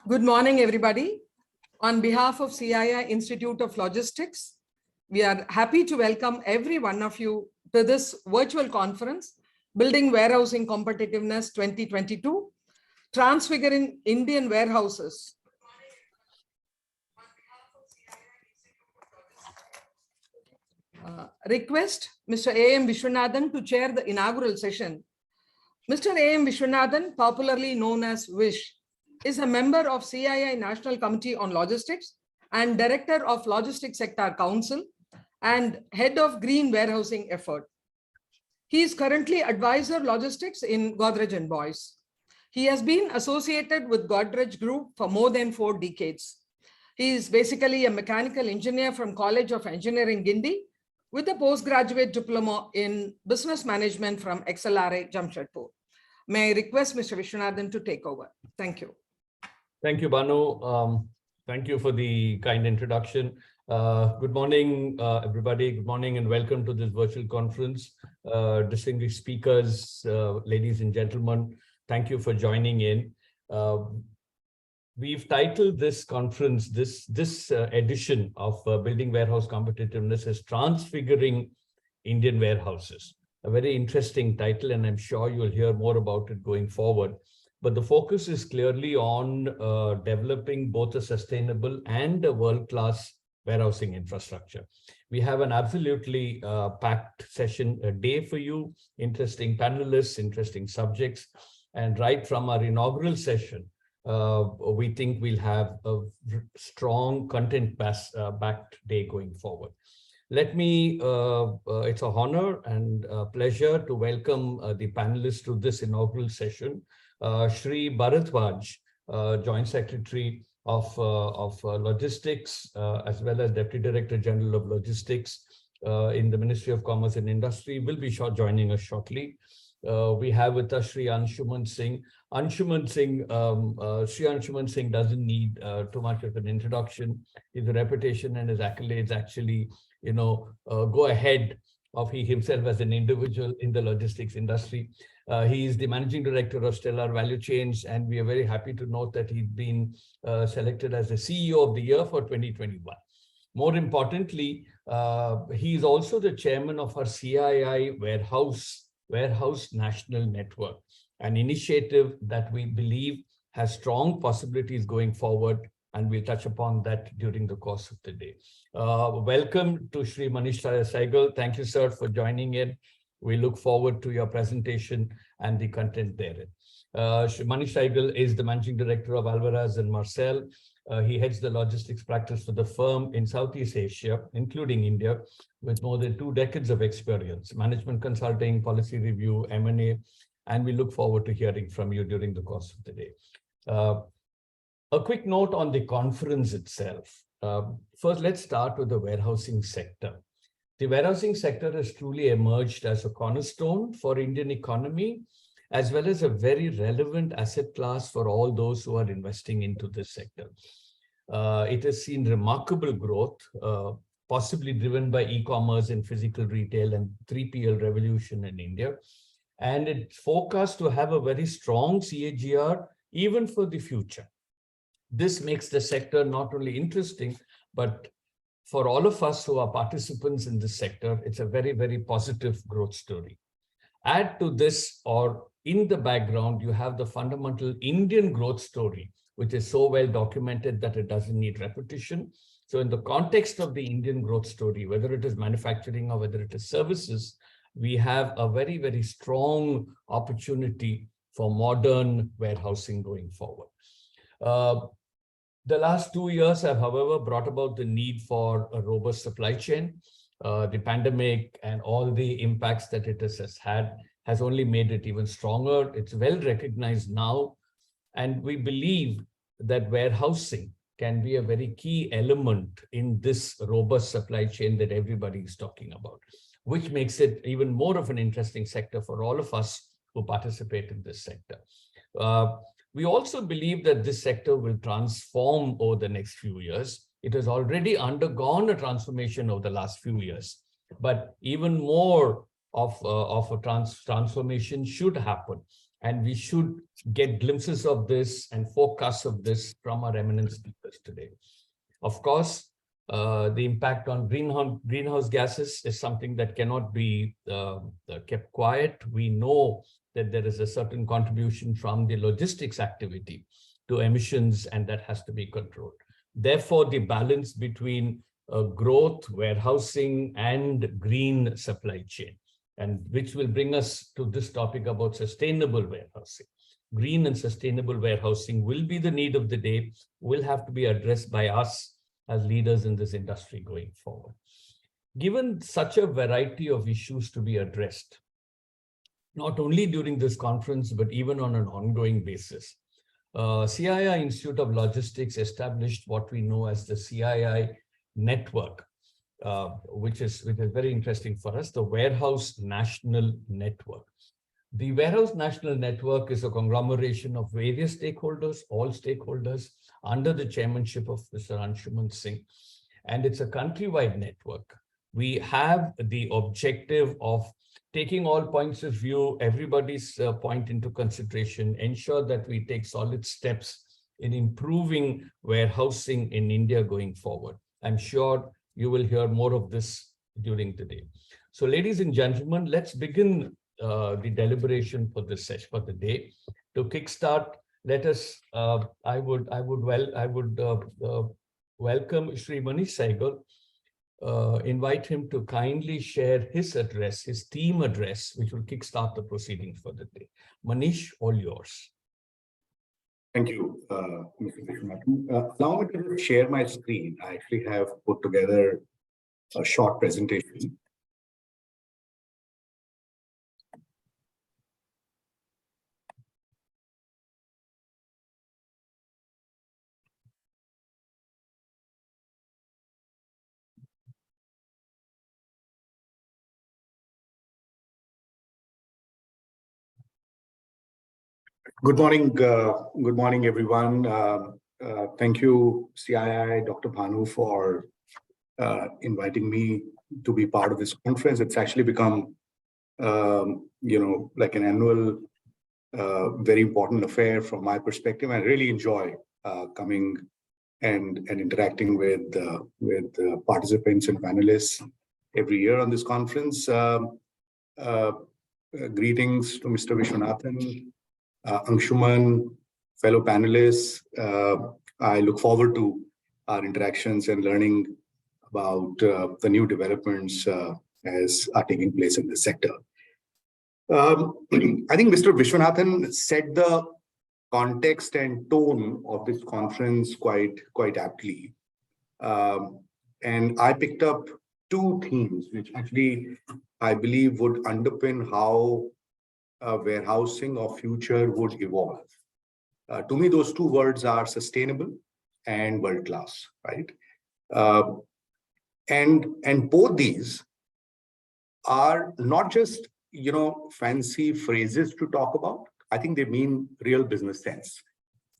Good morning, everybody. On behalf of CII Institute of Logistics, we are happy to welcome every one of you to this virtual conference, Building Warehousing Competitiveness 2022, Transfiguring Indian Warehouses. Request Mr. A.M. Vishwanathan to chair the inaugural session. Mr. A.M. Vishwanathan, popularly known as Vish, is a member of CII National Committee on Logistics and Director of Logistics Sector Council and Head of Green Warehousing Effort. He is currently Advisor Logistics in Godrej & Boyce. He has been associated with Godrej Group for more than 4 decades. He is basically a mechanical engineer from College of Engineering, Guindy, with a postgraduate diploma in business management from XLRA, Jamshedpur. May I request Mr. Vishwanathan to take over? Thank you. Thank you, Banu. Thank you for the kind introduction. Good morning, everybody. Good morning and welcome to this virtual conference. Distinguished speakers, ladies and gentlemen, thank you for joining in. We've titled this conference, this edition of Building Warehouse Competitiveness as Transfiguring Indian Warehouses. A very interesting title, and I'm sure you'll hear more about it going forward. But the focus is clearly on developing both a sustainable and a world-class warehousing infrastructure. We have an absolutely packed session a day for you, interesting panelists, interesting subjects, and right from our inaugural session, we think we'll have a strong content-backed day going forward. Let me, it's an honor and a pleasure to welcome the panelists to this inaugural session. Shri Bharatwaj, Joint Secretary of Logistics, as well as Deputy Director General of Logistics in the Ministry of Commerce and Industry, will be joining us shortly. We have with us Shri Anshuman Singh. Shri Anshuman Singh doesn't need too much of an introduction. His reputation and his accolades actually, go ahead of he himself as an individual in the logistics industry. He is the Managing Director of Stellar Value Chains, and we are very happy to note that he's been selected as the CEO of the year for 2021. More importantly, he is also the chairman of our CII Warehouse National Network, an initiative that we believe has strong possibilities going forward, and we'll touch upon that during the course of the day. Welcome to Shri Manish Saigal. Thank you, sir, for joining in. We look forward to your presentation and the content therein. Shri Manish Saigal is the Managing Director of Alvarez & Marcel. He heads the logistics practice for the firm in Southeast Asia, including India, with more than 2 decades of experience, management consulting, policy review, M&A, and we look forward to hearing from you during the course of the day. A quick note on the conference itself. First, let's start with the warehousing sector. The warehousing sector has truly emerged as a cornerstone for Indian economy, as well as a very relevant asset class for all those who are investing into this sector. It has seen remarkable growth, possibly driven by e-commerce and physical retail and 3PL revolution in India. And it's forecast to have a very strong CAGR even for the future. This makes the sector not only interesting, but for all of us who are participants in this sector, it's a very, very positive growth story. Add to this, or in the background, you have the fundamental Indian growth story, which is so well documented that it doesn't need repetition. So in the context of the Indian growth story, whether it is manufacturing or whether it is services, we have a very, very strong opportunity for modern warehousing going forward. The last 2 years have, however, brought about the need for a robust supply chain. The pandemic and all the impacts that it has had has only made it even stronger. It's well recognized now, and we believe that warehousing can be a very key element in this robust supply chain that everybody is talking about, which makes it even more of an interesting sector for all of us who participate in this sector. We also believe that this sector will transform over the next few years. It has already undergone a transformation over the last few years, but even more of a transformation should happen. And we should get glimpses of this and forecasts of this from our eminent speakers today. Of course, the impact on greenhouse gases is something that cannot be kept quiet. We know that there is a certain contribution from the logistics activity to emissions, and that has to be controlled. Therefore, the balance between growth, warehousing, and green supply chain, and which will bring us to this topic about sustainable warehousing. Green and sustainable warehousing will be the need of the day, will have to be addressed by us as leaders in this industry going forward. Given such a variety of issues to be addressed, not only during this conference, but even on an ongoing basis, CII Institute of Logistics established what we know as the CII network, which is very interesting for us, the Warehouse National Network. The Warehouse National Network is a conglomeration of various stakeholders, all stakeholders, under the chairmanship of Mr. Anshuman Singh, and it's a countrywide network. We have the objective of taking all points of view, everybody's point into consideration, ensure that we take solid steps in improving warehousing in India going forward. I'm sure you will hear more of this during the day. So, ladies and gentlemen, let's begin the deliberation for this session for the day. To kickstart, let us. I would welcome Shri Manish Saigal. Invite him to kindly share his address, his team address, which will kickstart the proceedings for the day. Manish, all yours. Thank you, Mr. Vishwanathan. Allow me to share my screen. I actually have put together a short presentation. Good morning, everyone. Thank you, CII, Dr. Bhanu, for inviting me to be part of this conference. It's actually become, like an annual, very important affair from my perspective. I really enjoy coming and interacting with participants and panelists every year on this conference. Greetings to Mr. Vishwanathan, Anshuman, fellow panelists. I look forward to our interactions and learning about the new developments as are taking place in the sector. I think Mr. Vishwanathan set the context and tone of this conference quite aptly. And I picked up two themes, which actually I believe would underpin how warehousing of future would evolve. To me, those two words are sustainable and world-class, right? And both these are not just, fancy phrases to talk about. I think they mean real business sense.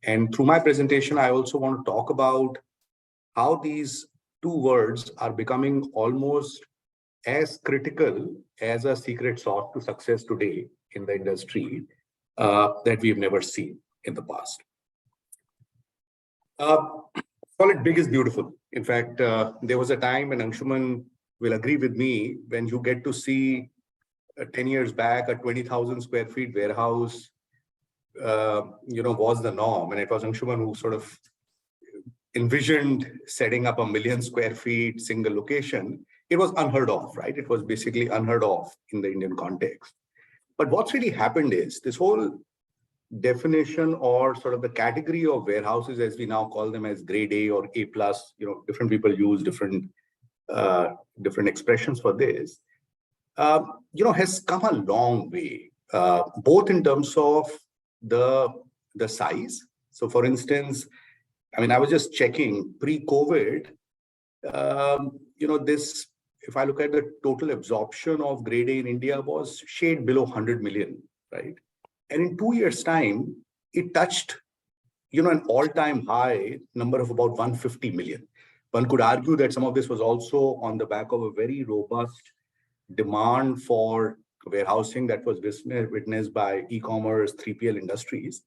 And through my presentation, I also want to talk about how these two words are becoming almost as critical as a secret sauce to success today in the industry that we've never seen in the past. Call it big is beautiful. In fact, there was a time, and Anshuman will agree with me, when you get to see 10 years back, a 20,000 square feet warehouse, was the norm. And it was Anshuman who sort of envisioned setting up 1 million square feet, single location. It was unheard of, right? It was basically unheard of in the Indian context. But what's really happened is this whole definition, or sort of the category of warehouses, as we now call them, as grade A or A+, different people use different expressions for this, has come a long way, both in terms of the size. So for instance, I was just checking pre-COVID, if I look at the total absorption of grade A in India was shade below 100 million, right? And in 2 years' time, it touched, an all-time high number of about 150 million. One could argue that some of this was also on the back of a very robust demand for, warehousing that was witnessed by e-commerce, 3PL industries.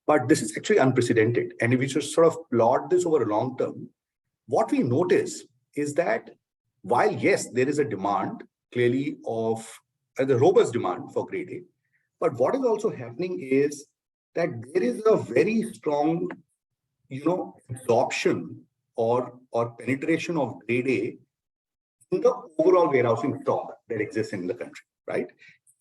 But this is actually unprecedented. And if we just sort of plot this over a long term, what we notice is that while, yes, there is a demand clearly of the robust demand for grade A, but what is also happening is that there is a very strong, absorption or penetration of grade A in the overall warehousing stock that exists in the country, right?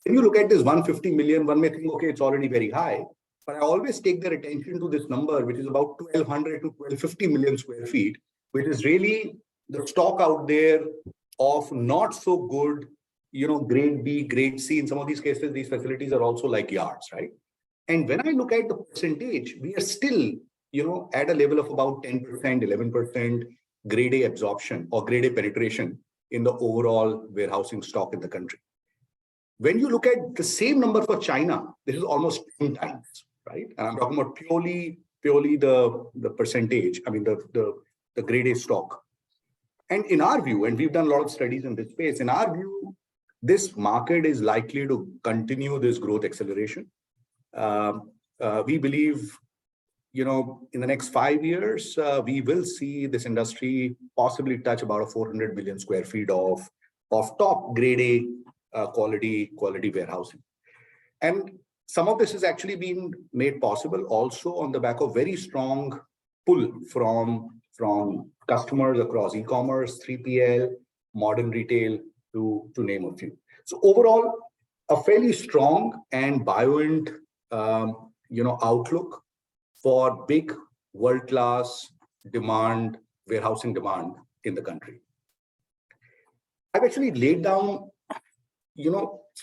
When you look at this 150 million, one may think, okay, it's already very high, but I always take their attention to this number, which is about 1,200 to 1,250 million square feet, which is really the stock out there of not so good, grade B, grade C. In some of these cases, these facilities are also like yards, right? And when I look at the percentage, we are still, at a level of about 10%, 11% grade A absorption or grade A penetration in the overall warehousing stock in the country. When you look at the same number for China, this is almost 10 times, right? And I'm talking about purely the percentage, I mean, the grade A stock. And in our view, and we've done a lot of studies in this space, in our view, this market is likely to continue this growth acceleration. We believe, in the next 5 years, we will see this industry possibly touch about a 400 million square feet of top grade A quality warehousing. And some of this has actually been made possible also on the back of very strong pull from customers across e-commerce, 3PL, modern retail, to name a few. So overall, a fairly strong and buoyant, outlook for big world-class demand, warehousing demand in the country. I've actually laid down,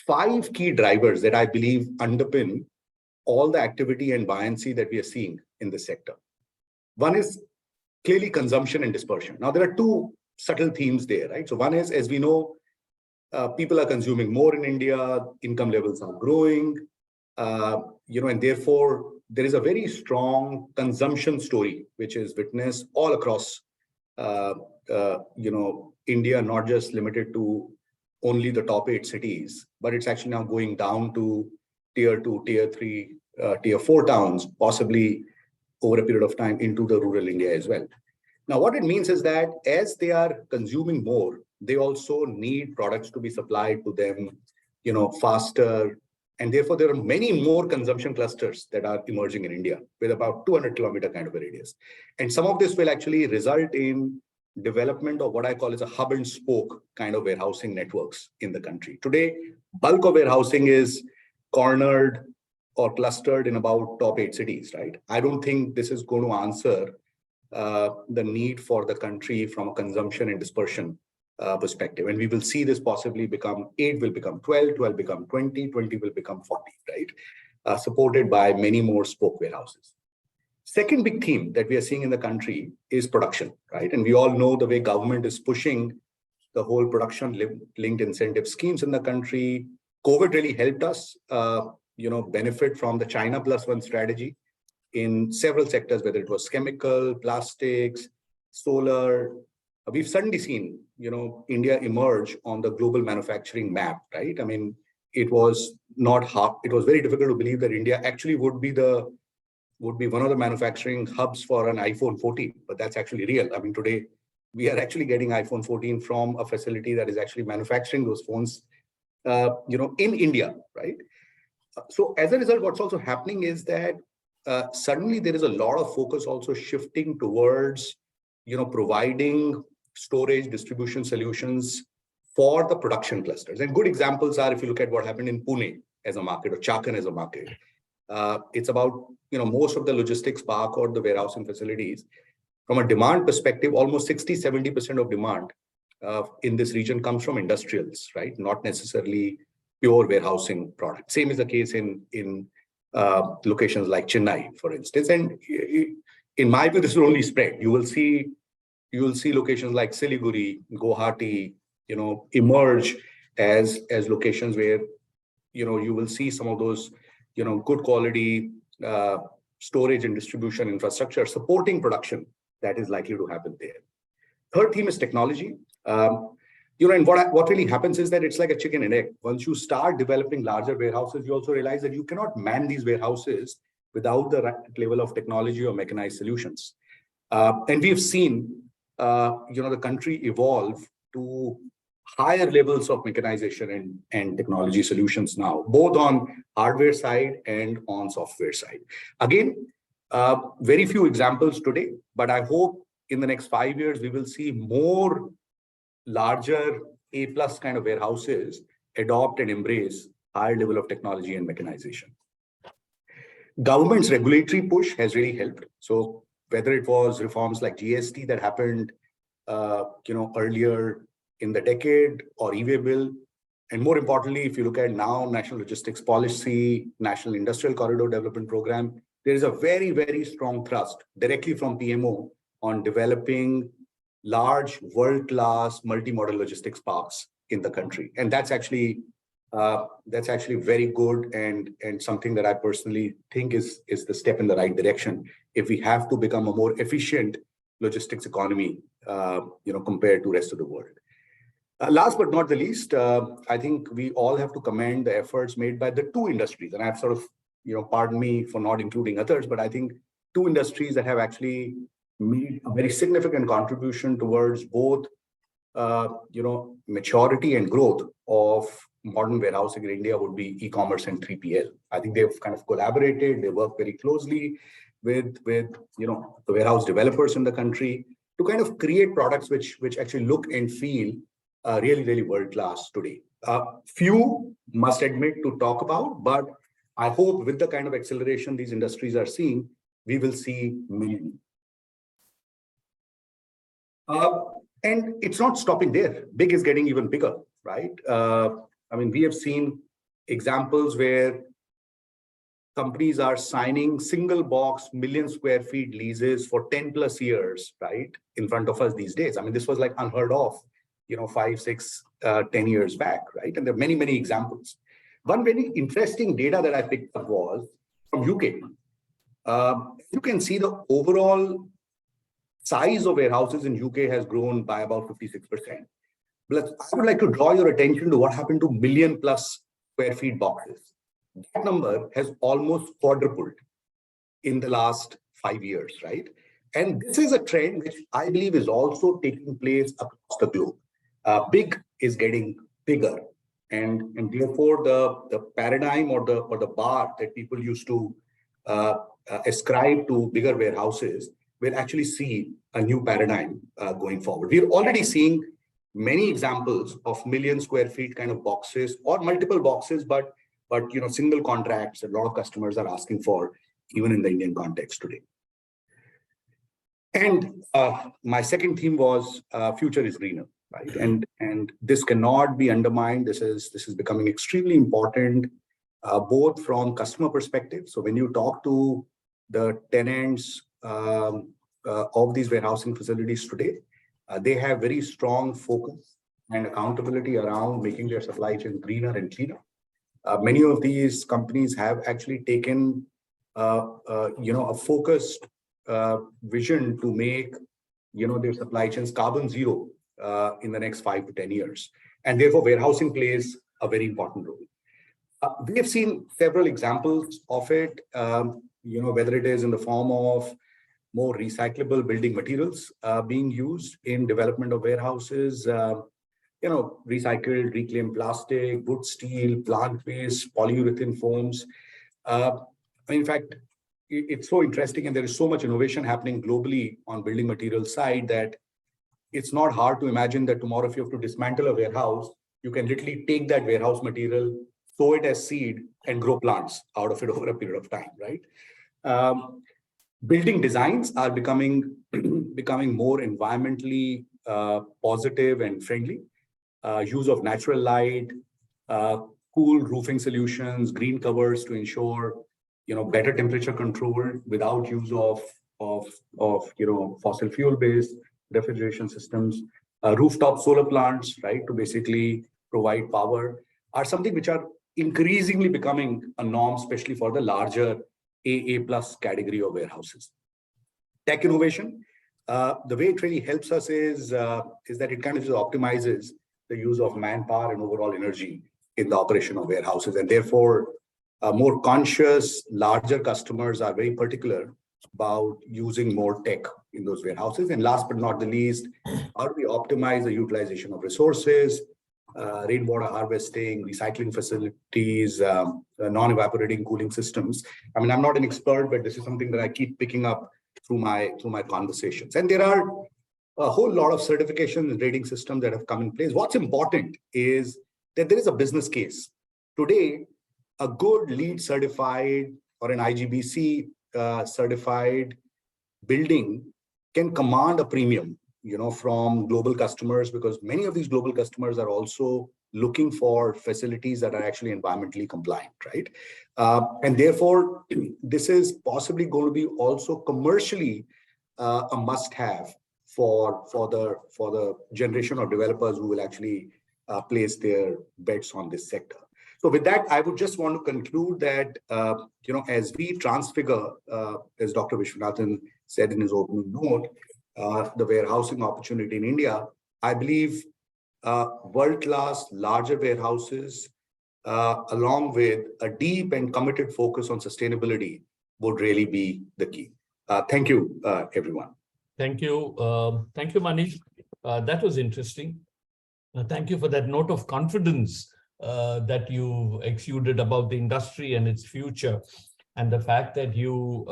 5 key drivers that I believe underpin all the activity and buoyancy that we are seeing in this sector. One is clearly consumption and dispersion. Now, there are 2 subtle themes there, right? So one is, as we know, people are consuming more in India, income levels are growing, and therefore there is a very strong consumption story, which is witnessed all across, India, not just limited to only the top 8 cities, but it's actually now going down to tier 2, tier 3, tier 4 towns, possibly over a period of time into the rural India as well. Now, what it means is that as they are consuming more, they also need products to be supplied to them, faster. And therefore, there are many more consumption clusters that are emerging in India with about 200-kilometer kind of a radius. And some of this will actually result in development of what I call as a hub and spoke kind of warehousing networks in the country. Today, bulk of warehousing is cornered or clustered in about top 8 cities, right? I don't think this is going to answer the need for the country from a consumption and dispersion perspective. And we will see this possibly become 8 will become 12, 12 become 20, 20 will become 40, right? Supported by many more spoke warehouses. Second big theme that we are seeing in the country is production, right? And we all know the way government is pushing the whole production linked incentive schemes in the country. COVID really helped us, benefit from the China Plus One strategy in several sectors, whether it was chemical, plastics, solar. We've suddenly seen, India emerge on the global manufacturing map, right? I mean, it was very difficult to believe that India actually would be one of the manufacturing hubs for an iPhone 14, but that's actually real. I mean, today we are actually getting iPhone 14 from a facility that is actually manufacturing those phones, in India, right? So as a result, what's also happening is that suddenly there is a lot of focus also shifting towards, providing storage distribution solutions for the production clusters. And good examples are, if you look at what happened in Pune as a market or Chakan as a market, it's about, most of the logistics park or the warehousing facilities. From a demand perspective, almost 60-70% of demand in this region comes from industrials, right? Not necessarily pure warehousing product. Same is the case in locations like Chennai, for instance. And in my view, this will only spread. You will see locations like Siliguri, Guwahati, emerge as locations where, you will see some of those, good quality storage and distribution infrastructure supporting production that is likely to happen there. Third theme is technology. And what really happens is that it's like a chicken and egg. Once you start developing larger warehouses, you also realize that you cannot man these warehouses without the right level of technology or mechanized solutions. And we've seen, the country evolve to higher levels of mechanization and technology solutions now, both on hardware side and on software side. Again, very few examples today, but I hope in the next 5 years, we will see more larger A+ kind of warehouses adopt and embrace higher level of technology and mechanization. Government's regulatory push has really helped. So whether it was reforms like GST that happened, earlier in the decade, or e-way bill, and more importantly, if you look at now, National Logistics Policy, National Industrial Corridor Development Program, there is a very, very strong thrust directly from PMO on developing large, world-class, multimodal logistics parks in the country, and that's actually very good and something that I personally think is the step in the right direction if we have to become a more efficient logistics economy, compared to rest of the world. Last but not the least, I think we all have to commend the efforts made by the two industries, and I've sort of, pardon me for not including others, but I think two industries that have actually made a very significant contribution towards both, maturity and growth of modern warehousing in India would be e-commerce and 3PL. I think they've kind of collaborated. They work very closely with the warehouse developers in the country to kind of create products which actually look and feel really, really world class today. Few must admit to talk about, but I hope with the kind of acceleration these industries are seeing, we will see many. And it's not stopping there. Big is getting even bigger, right? We have seen examples where companies are signing single box million square feet leases for 10+ years, right? In front of us these days. This was like unheard of, 5, 6, 10 years back, right? And there are many, many examples. One very interesting data that I picked up was from UK. You can see the overall size of warehouses in UK has grown by about 56%. But I would like to draw your attention to what happened to million+ square feet boxes. That number has almost quadrupled in the last 5 years, right? And this is a trend which I believe is also taking place across the globe. Big is getting bigger, and therefore the paradigm or the bar that people used to ascribe to bigger warehouses will actually see a new paradigm going forward. We're already seeing many examples of million square feet kind of boxes or multiple boxes, but single contracts that a lot of customers are asking for, even in the Indian context today. And my second theme was future is greener, right? And this cannot be undermined. This is becoming extremely important, both from customer perspective. So when you talk to the tenants of these warehousing facilities today, they have very strong focus and accountability around making their supply chain greener and cleaner. Many of these companies have actually taken a focused vision to make their supply chains carbon zero in the next 5 to 10 years, and therefore warehousing plays a very important role. We have seen several examples of it, whether it is in the form of more recyclable building materials being used in development of warehouses, recycled, reclaimed plastic, wood, steel, plant-based, polyurethane foams. In fact, it's so interesting, and there is so much innovation happening globally on building material side that it's not hard to imagine that tomorrow, if you have to dismantle a warehouse, you can literally take that warehouse material, sow it as seed, and grow plants out of it over a period of time, right? Building designs are becoming more environmentally positive and friendly. Use of natural light, cool roofing solutions, green covers to ensure better temperature control without use of fossil fuel based refrigeration systems. Rooftop solar plants, right, to basically provide power, are something which are increasingly becoming a norm, especially for the larger AA+ category of warehouses. Tech innovation, the way it really helps us is that it kind of optimizes the use of manpower and overall energy in the operation of warehouses. And therefore, more conscious, larger customers are very particular about using more tech in those warehouses. And last but not the least, how do we optimize the utilization of resources, rainwater harvesting, recycling facilities, non-evaporating cooling systems. I mean, I'm not an expert, but this is something that I keep picking up through my conversations. And there are a whole lot of certification and rating systems that have come in place. What's important is that there is a business case. Today, a good LEED certified or an IGBC certified building can command a premium, from global customers, because many of these global customers are also looking for facilities that are actually environmentally compliant, right? And therefore, this is possibly going to be also commercially a must-have for the generation of developers who will actually place their bets on this sector. So with that, I would just want to conclude that, as we transfigure, as Dr. Vishwanathan said in his opening note, the warehousing opportunity in India, I believe world-class, larger warehouses, along with a deep and committed focus on sustainability would really be the key. Thank you, everyone. Thank you. Thank you, Manish. That was interesting. Thank you for that note of confidence that you exuded about the industry and its future, and the fact that you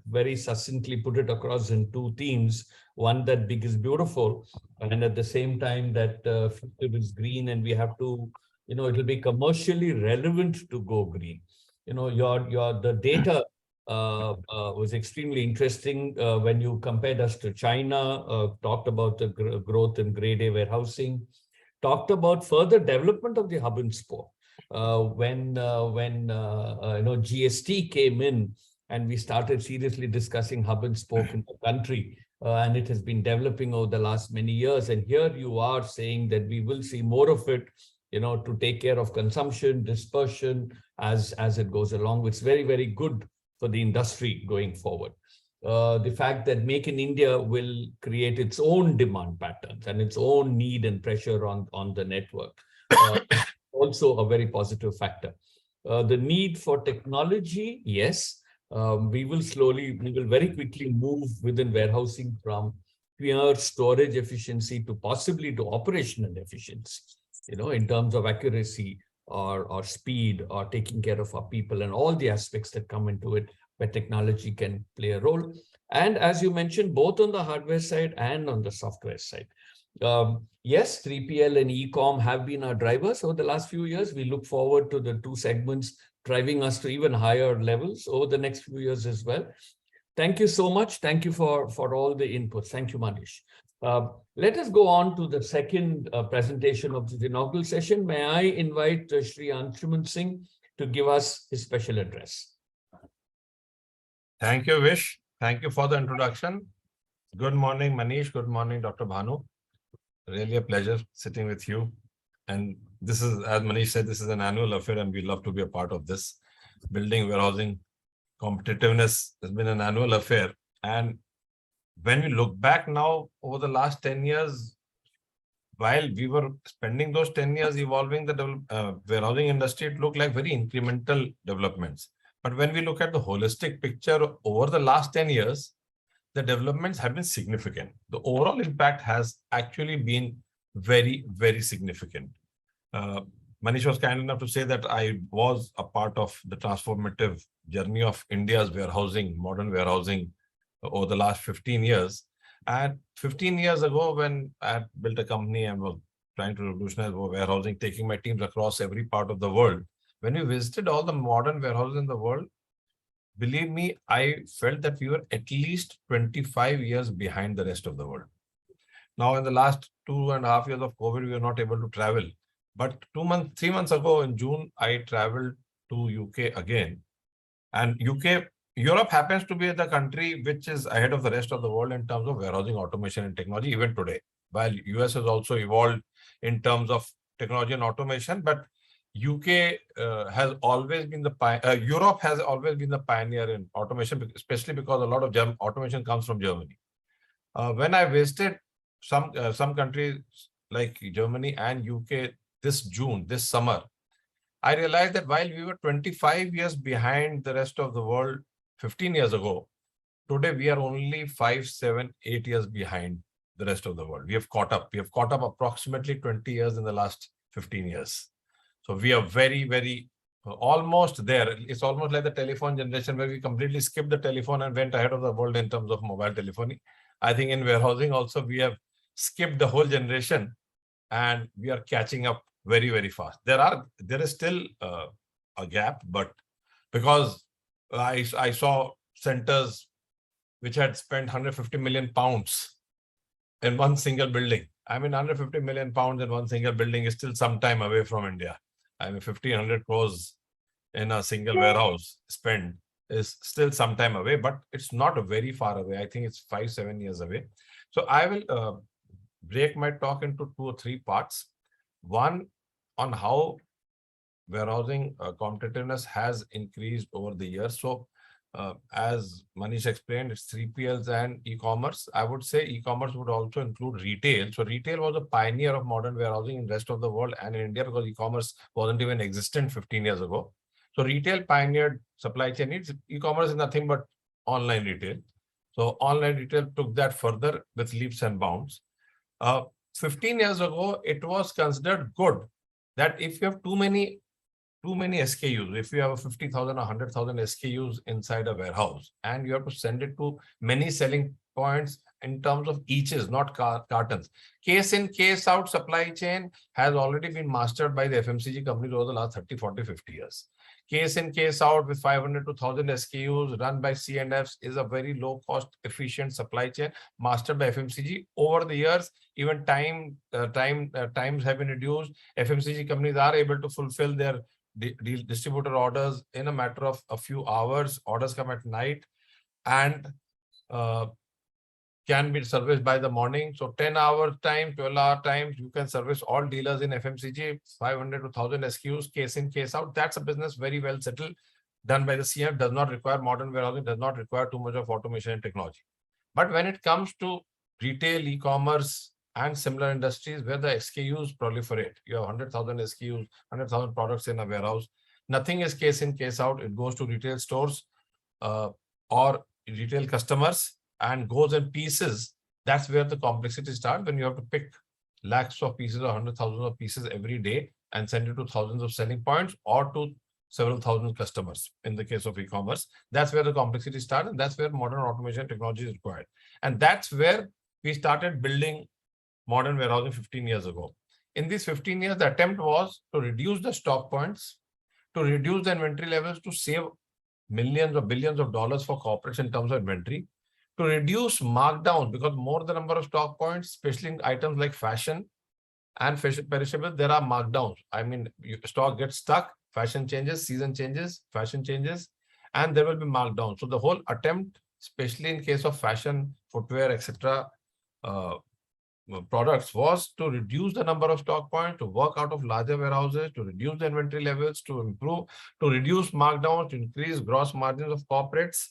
very succinctly put it across in two themes. One, that big is beautiful, and at the same time that future is green, and we have to, it will be commercially relevant to go green. The data was extremely interesting when you compared us to China, talked about the growth in grade A warehousing, talked about further development of the hub and spoke. When GST came in and we started seriously discussing hub and spoke in the country, and it has been developing over the last many years. And here you are saying that we will see more of it, to take care of consumption, dispersion as it goes along. It's very, very good for the industry going forward. The fact that Make in India will create its own demand patterns and its own need and pressure on the network. Also a very positive factor. The need for technology, yes, we will very quickly move within warehousing from pure storage efficiency to possibly to operational efficiency, in terms of accuracy or speed or taking care of our people and all the aspects that come into it, where technology can play a role. And as you mentioned, both on the hardware side and on the software side. Yes, 3PL and e-com have been our drivers over the last few years. We look forward to the two segments driving us to even higher levels over the next few years as well. Thank you so much. Thank you for all the inputs. Thank you, Manish. Let us go on to the second presentation of the inaugural session. May I invite Shri Anshuman Singh to give us his special address. Thank you, Vish. Thank you for the introduction. Good morning, Manish. Good morning, Dr. Bhanu. Really a pleasure sitting with you. And this is, as Manish said, this is an annual affair, and we love to be a part of this. Building warehousing competitiveness has been an annual affair. And when we look back now over the last 10 years, while we were spending those 10 years evolving the warehousing industry, it looked like very incremental developments. But when we look at the holistic picture over the last 10 years, the developments have been significant. The overall impact has actually been very, very significant. Manish was kind enough to say that I was a part of the transformative journey of India's warehousing, modern warehousing over the last 15 years. And 15 years ago, when I had built a company and was trying to revolutionize warehousing, taking my teams across every part of the world, when we visited all the modern warehouses in the world, believe me, I felt that we were at least 25 years behind the rest of the world. Now, in the last 2.5 years of COVID, we were not able to travel. But 3 months ago in June, I traveled to UK again. And Europe happens to be the country which is ahead of the rest of the world in terms of warehousing automation and technology, even today. While US has also evolved in terms of technology and automation, but UK has always been Europe has always been the pioneer in automation, especially because a lot of automation comes from Germany. When I visited some countries like Germany and UK this June, this summer, I realized that while we were 25 years behind the rest of the world 15 years ago, today we are only 5, 7, 8 years behind the rest of the world. We have caught up. We have caught up approximately 20 years in the last 15 years. So we are very, very almost there. It's almost like the telephone generation where we completely skipped the telephone and went ahead of the world in terms of mobile telephony. I think in warehousing also we have skipped the whole generation and we are catching up very, very fast. There is still a gap, but because I saw centers which had spent 150 million pounds in one single building. I mean, 150 million pounds in one single building is still some time away from India. I mean, 1,500 crores in a single warehouse spend is still some time away, but it's not very far away. I think it's 5, 7 years away. So I will break my talk into 2 or 3 parts. One on how warehousing competitiveness has increased over the years. So as Manish explained, it's 3PLs and e-commerce. I would say e-commerce would also include retail. So retail was a pioneer of modern warehousing in the rest of the world and in India because e-commerce wasn't even existent 15 years ago. So retail pioneered supply chain needs. E-commerce is nothing but online retail. So online retail took that further with leaps and bounds. 15 years ago, it was considered good that if you have too many SKUs, if you have a 50,000 or 100,000 SKUs inside a warehouse and you have to send it to many selling points in terms of eaches, not cartons. Case in, case out supply chain has already been mastered by the FMCG companies over the last 30, 40, 50 years. Case in, case out with 500 to 1,000 SKUs run by C&Fs is a very low cost, efficient supply chain mastered by FMCG. Over the years, even times have been reduced. FMCG companies are able to fulfill their distributor orders in a matter of a few hours. Orders come at night and can be serviced by the morning. So 10 hours time, 12-hour times, you can service all dealers in FMCG, 500 to 1,000 SKUs, case in, case out. That's a business very well settled, done by the CF, does not require modern warehousing, does not require too much of automation and technology. But when it comes to retail, e-commerce, and similar industries where the SKUs proliferate, you have 100,000 SKUs, 100,000 products in a warehouse. Nothing is case in, case out. It goes to retail stores or retail customers and goes in pieces. That's where the complexity starts, when you have to pick lakhs of pieces or 100,000 of pieces every day and send it to thousands of selling points or to several thousand customers. In the case of e-commerce, that's where the complexity starts, and that's where modern automation technology is required. And that's where we started building modern warehousing 15 years ago. In these 15 years, the attempt was to reduce the stock points, to reduce the inventory levels, to save millions or billions of dollars for corporates in terms of inventory, to reduce markdowns, because more the number of stock points, especially in items like fashion and perishables, there are markdowns. I mean, stock gets stuck, fashion changes, season changes, fashion changes, and there will be markdowns. So the whole attempt, especially in case of fashion, footwear, etc., products, was to reduce the number of stock points, to work out of larger warehouses, to reduce the inventory levels, to improve, to reduce markdowns, to increase gross margins of corporates,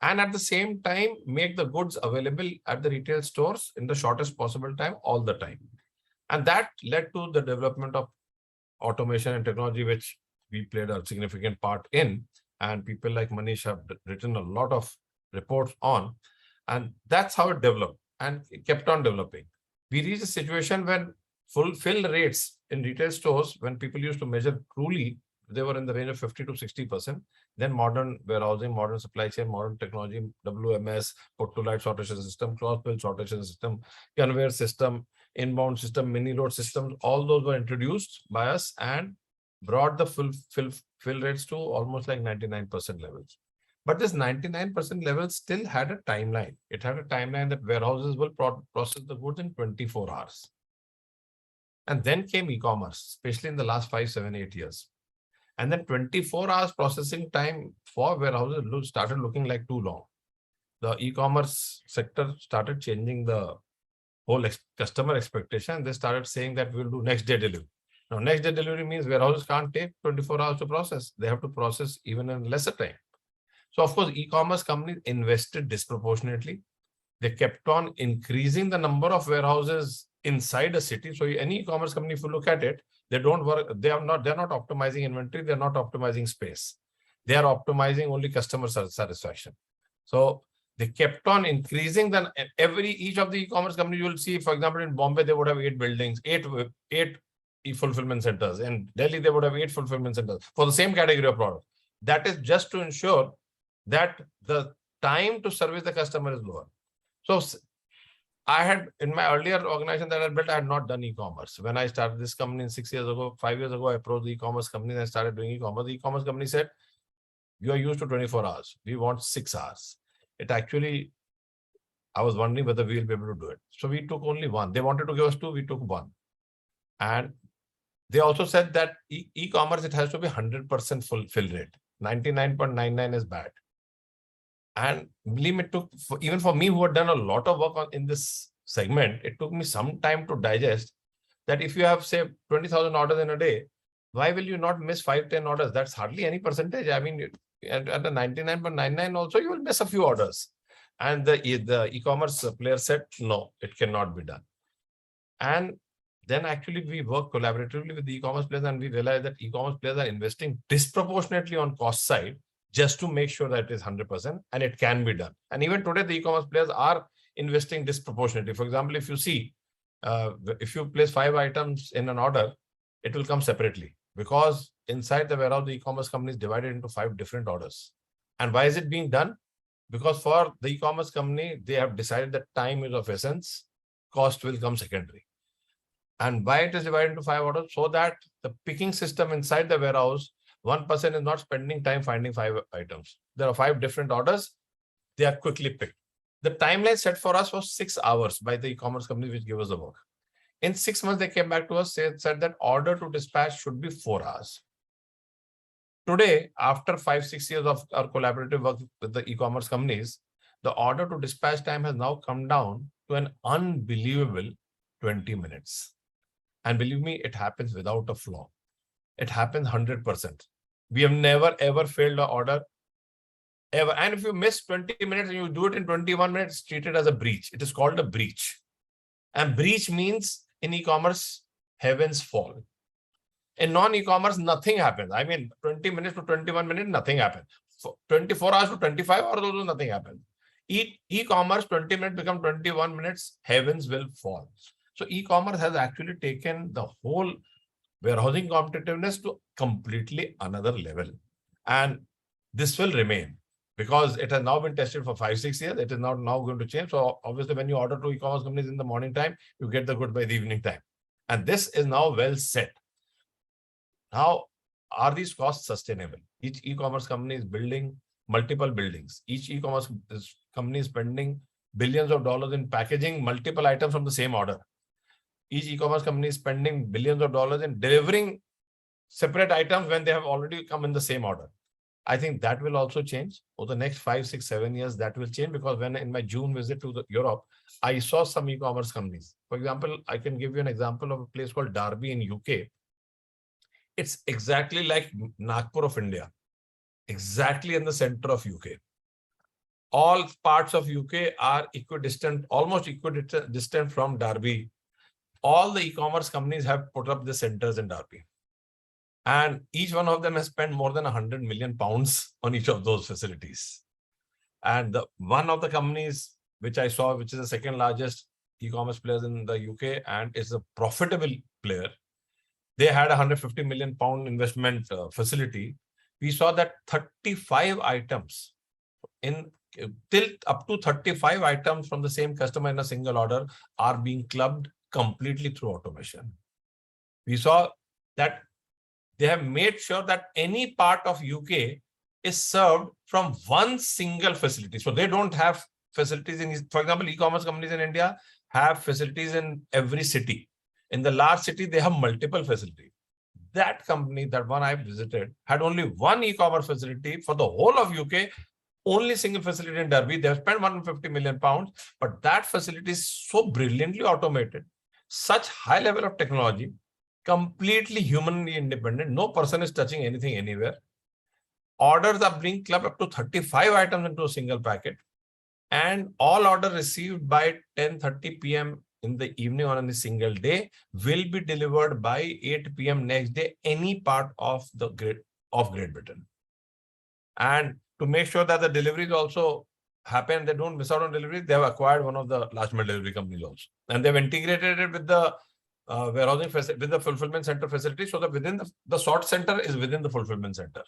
and at the same time, make the goods available at the retail stores in the shortest possible time, all the time. And that led to the development of automation and technology, which we played a significant part in. And people like Manish have written a lot of reports on. And that's how it developed and it kept on developing. We reached a situation when fill rates in retail stores, when people used to measure truly, they were in the range of 50 to 60%. Then modern warehousing, modern supply chain, modern technology, WMS, put-to-light sortation system, cross-bill sortation system, conveyor system, inbound system, mini load systems, all those were introduced by us and brought the fill rates to almost like 99% levels. But this 99% level still had a timeline. It had a timeline that warehouses will process the goods in 24 hours. And then came e-commerce, especially in the last 5, 7, 8 years. And then 24 hours processing time for warehouses started looking like too long. The e-commerce sector started changing the whole customer expectation. They started saying that we'll do next day delivery. Now, next day delivery means warehouses can't take 24 hours to process. They have to process even in lesser time. So, of course, e-commerce companies invested disproportionately. They kept on increasing the number of warehouses inside a city. So any e-commerce company, if you look at it, they don't work, they're not optimizing inventory, they're not optimizing space. They are optimizing only customer satisfaction. So they kept on increasing. Then each of the e-commerce companies, you will see, for example, in Bombay, they would have 8 buildings, eight fulfillment centers. In Delhi, they would have 8 fulfillment centers for the same category of product. That is just to ensure that the time to service the customer is lower. So I had, in my earlier organization that I built, I had not done e-commerce. When I started this company 5 years ago, I approached the e-commerce company and I started doing e-commerce. The e-commerce company said, you are used to 24 hours. We want 6 hours. It actually, I was wondering whether we will be able to do it. So we took only 1. They wanted to give us 2, we took 1. And they also said that e-commerce, it has to be 100% fill rate. 99.99 is bad. And believe me, it took, even for me who had done a lot of work in this segment, it took me some time to digest that if you have, say, 20,000 orders in a day, why will you not miss 5-10 orders? That's hardly any percentage. I mean, at the 99.99 also, you will miss a few orders. And the e-commerce player said, no, it cannot be done. And then actually we work collaboratively with the e-commerce players, and we realized that e-commerce players are investing disproportionately on cost side just to make sure that it is 100% and it can be done. And even today, the e-commerce players are investing disproportionately. For example, if you see, if you place 5 items in an order, it will come separately, because inside the warehouse, the e-commerce company is divided into 5 different orders. And why is it being done? Because for the e-commerce company, they have decided that time is of essence, cost will come secondary. And why it is divided into 5 orders? So that the picking system inside the warehouse, one person is not spending time finding 5 items. There are 5 different orders. They are quickly picked. The timeline set for us was 6 hours by the e-commerce company, which gave us the work. In 6 months, they came back to us, said that order to dispatch should be 4 hours. Today, after 5-6 years of our collaborative work with the e-commerce companies, the order to dispatch time has now come down to an unbelievable 20 minutes. And believe me, it happens without a flaw. It happens 100%. We have never, ever failed an order, ever. And if you miss 20 minutes and you do it in 21 minutes, it's treated as a breach. It is called a breach. And breach means in e-commerce, heavens fall. In non-e-commerce, nothing happens. I mean, 20 minutes to 21 minutes, nothing happens. 24 hours to 25 hours, also nothing happens. E-commerce, 20 minutes become 21 minutes, heavens will fall. So e-commerce has actually taken the whole warehousing competitiveness to completely another level. And this will remain because it has now been tested for 5-6 years. It is now going to change. So obviously, when you order to e-commerce companies in the morning time, you get the goods by the evening time. And this is now well set. Now, are these costs sustainable? Each e-commerce company is building multiple buildings. Each e-commerce company is spending billions of dollars in packaging multiple items from the same order. Each e-commerce company is spending billions of dollars in delivering separate items when they have already come in the same order. I think that will also change over the next 5, 6, 7 years. That will change, because when in my June visit to Europe, I saw some e-commerce companies. For example, I can give you an example of a place called Derby in UK. It's exactly like Nagpur of India, exactly in the center of UK. All parts of UK are equidistant, almost equidistant from Derby. All the e-commerce companies have put up the centers in Derby. And each one of them has spent more than 100 million pounds on each of those facilities. And one of the companies which I saw, which is the second largest e-commerce player in the UK and is a profitable player, they had a 150 million pound investment facility. We saw that 35 items till up to 35 items from the same customer in a single order are being clubbed completely through automation. We saw that they have made sure that any part of UK is served from one single facility. So they don't have facilities in, for example, e-commerce companies in India have facilities in every city. In the large city, they have multiple facilities. That company, that one I visited, had only one e-commerce facility for the whole of UK, only single facility in Derby. They have spent 150 million pounds, but that facility is so brilliantly automated, such high level of technology, completely humanly independent. No person is touching anything anywhere. Orders are being clubbed up to 35 items into a single packet. And all orders received by 10:30 p.m. in the evening or on a single day will be delivered by 8 p.m. next day, any part of the Great Britain. And to make sure that the deliveries also happen, they don't miss out on delivery, they have acquired one of the last mile delivery companies also. And they've integrated it with the warehousing facility, with the fulfillment center facility, so that within the sort center is within the fulfillment center.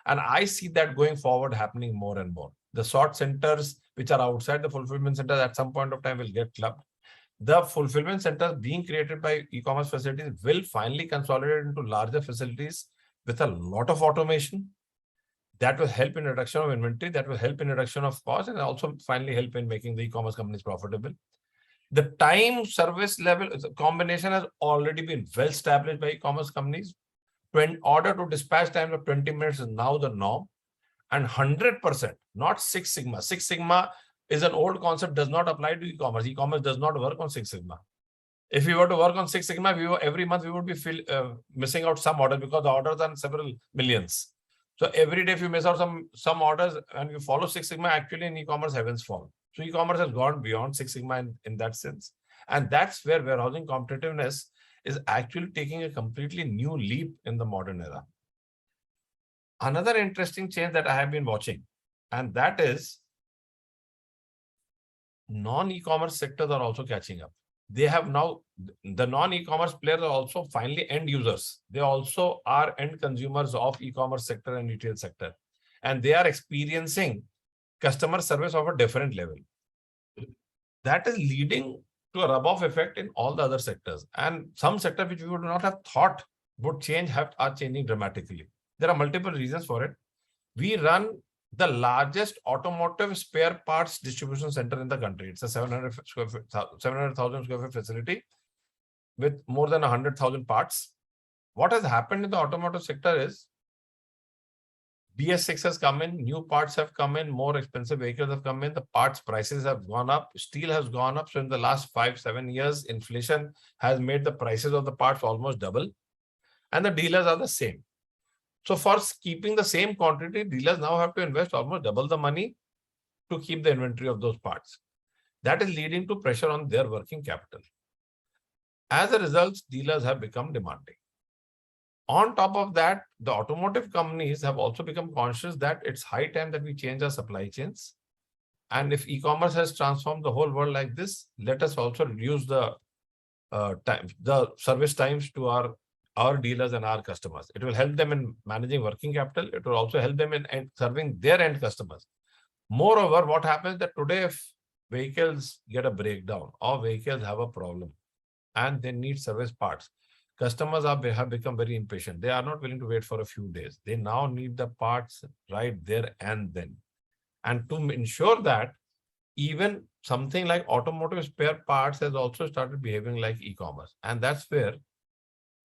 And I see that going forward happening more and more. The sort centers which are outside the fulfillment center at some point of time will get clubbed. The fulfillment centers being created by e-commerce facilities will finally consolidate into larger facilities with a lot of automation. That will help in reduction of inventory, that will help in reduction of cost, and also finally help in making the e-commerce companies profitable. The time service level combination has already been well established by e-commerce companies. When order to dispatch time of 20 minutes is now the norm, and 100%, not Six Sigma. Six Sigma is an old concept, does not apply to e-commerce. E-commerce does not work on Six Sigma. If we were to work on Six Sigma, every month we would be missing out some orders, because the orders are several millions. So every day if you miss out some orders and you follow Six Sigma, actually in e-commerce heavens fall. So e-commerce has gone beyond Six Sigma in that sense. And that's where warehousing competitiveness is actually taking a completely new leap in the modern era. Another interesting change that I have been watching, and that is non-e-commerce sectors are also catching up. They have now, the non-e-commerce players are also finally end users. They also are end consumers of e-commerce sector and retail sector. And they are experiencing customer service of a different level. That is leading to a rub-off effect in all the other sectors. And some sectors which we would not have thought would change are changing dramatically. There are multiple reasons for it. We run the largest automotive spare parts distribution center in the country. It's a 700,000 square foot facility with more than 100,000 parts. What has happened in the automotive sector is BS6 has come in, new parts have come in, more expensive vehicles have come in, the parts prices have gone up, steel has gone up. So in the last 5-7 years, inflation has made the prices of the parts almost double, and the dealers are the same. So for keeping the same quantity, dealers now have to invest almost double the money to keep the inventory of those parts. That is leading to pressure on their working capital. As a result, dealers have become demanding. On top of that, the automotive companies have also become conscious that it's high time that we change our supply chains. And if e-commerce has transformed the whole world like this, let us also reduce the service times to our dealers and our customers. It will help them in managing working capital. It will also help them in serving their end customers. Moreover, what happens that today, if vehicles get a breakdown or vehicles have a problem and they need service parts, customers have become very impatient. They are not willing to wait for a few days. They now need the parts right there and then. And to ensure that, even something like automotive spare parts has also started behaving like e-commerce. And that's where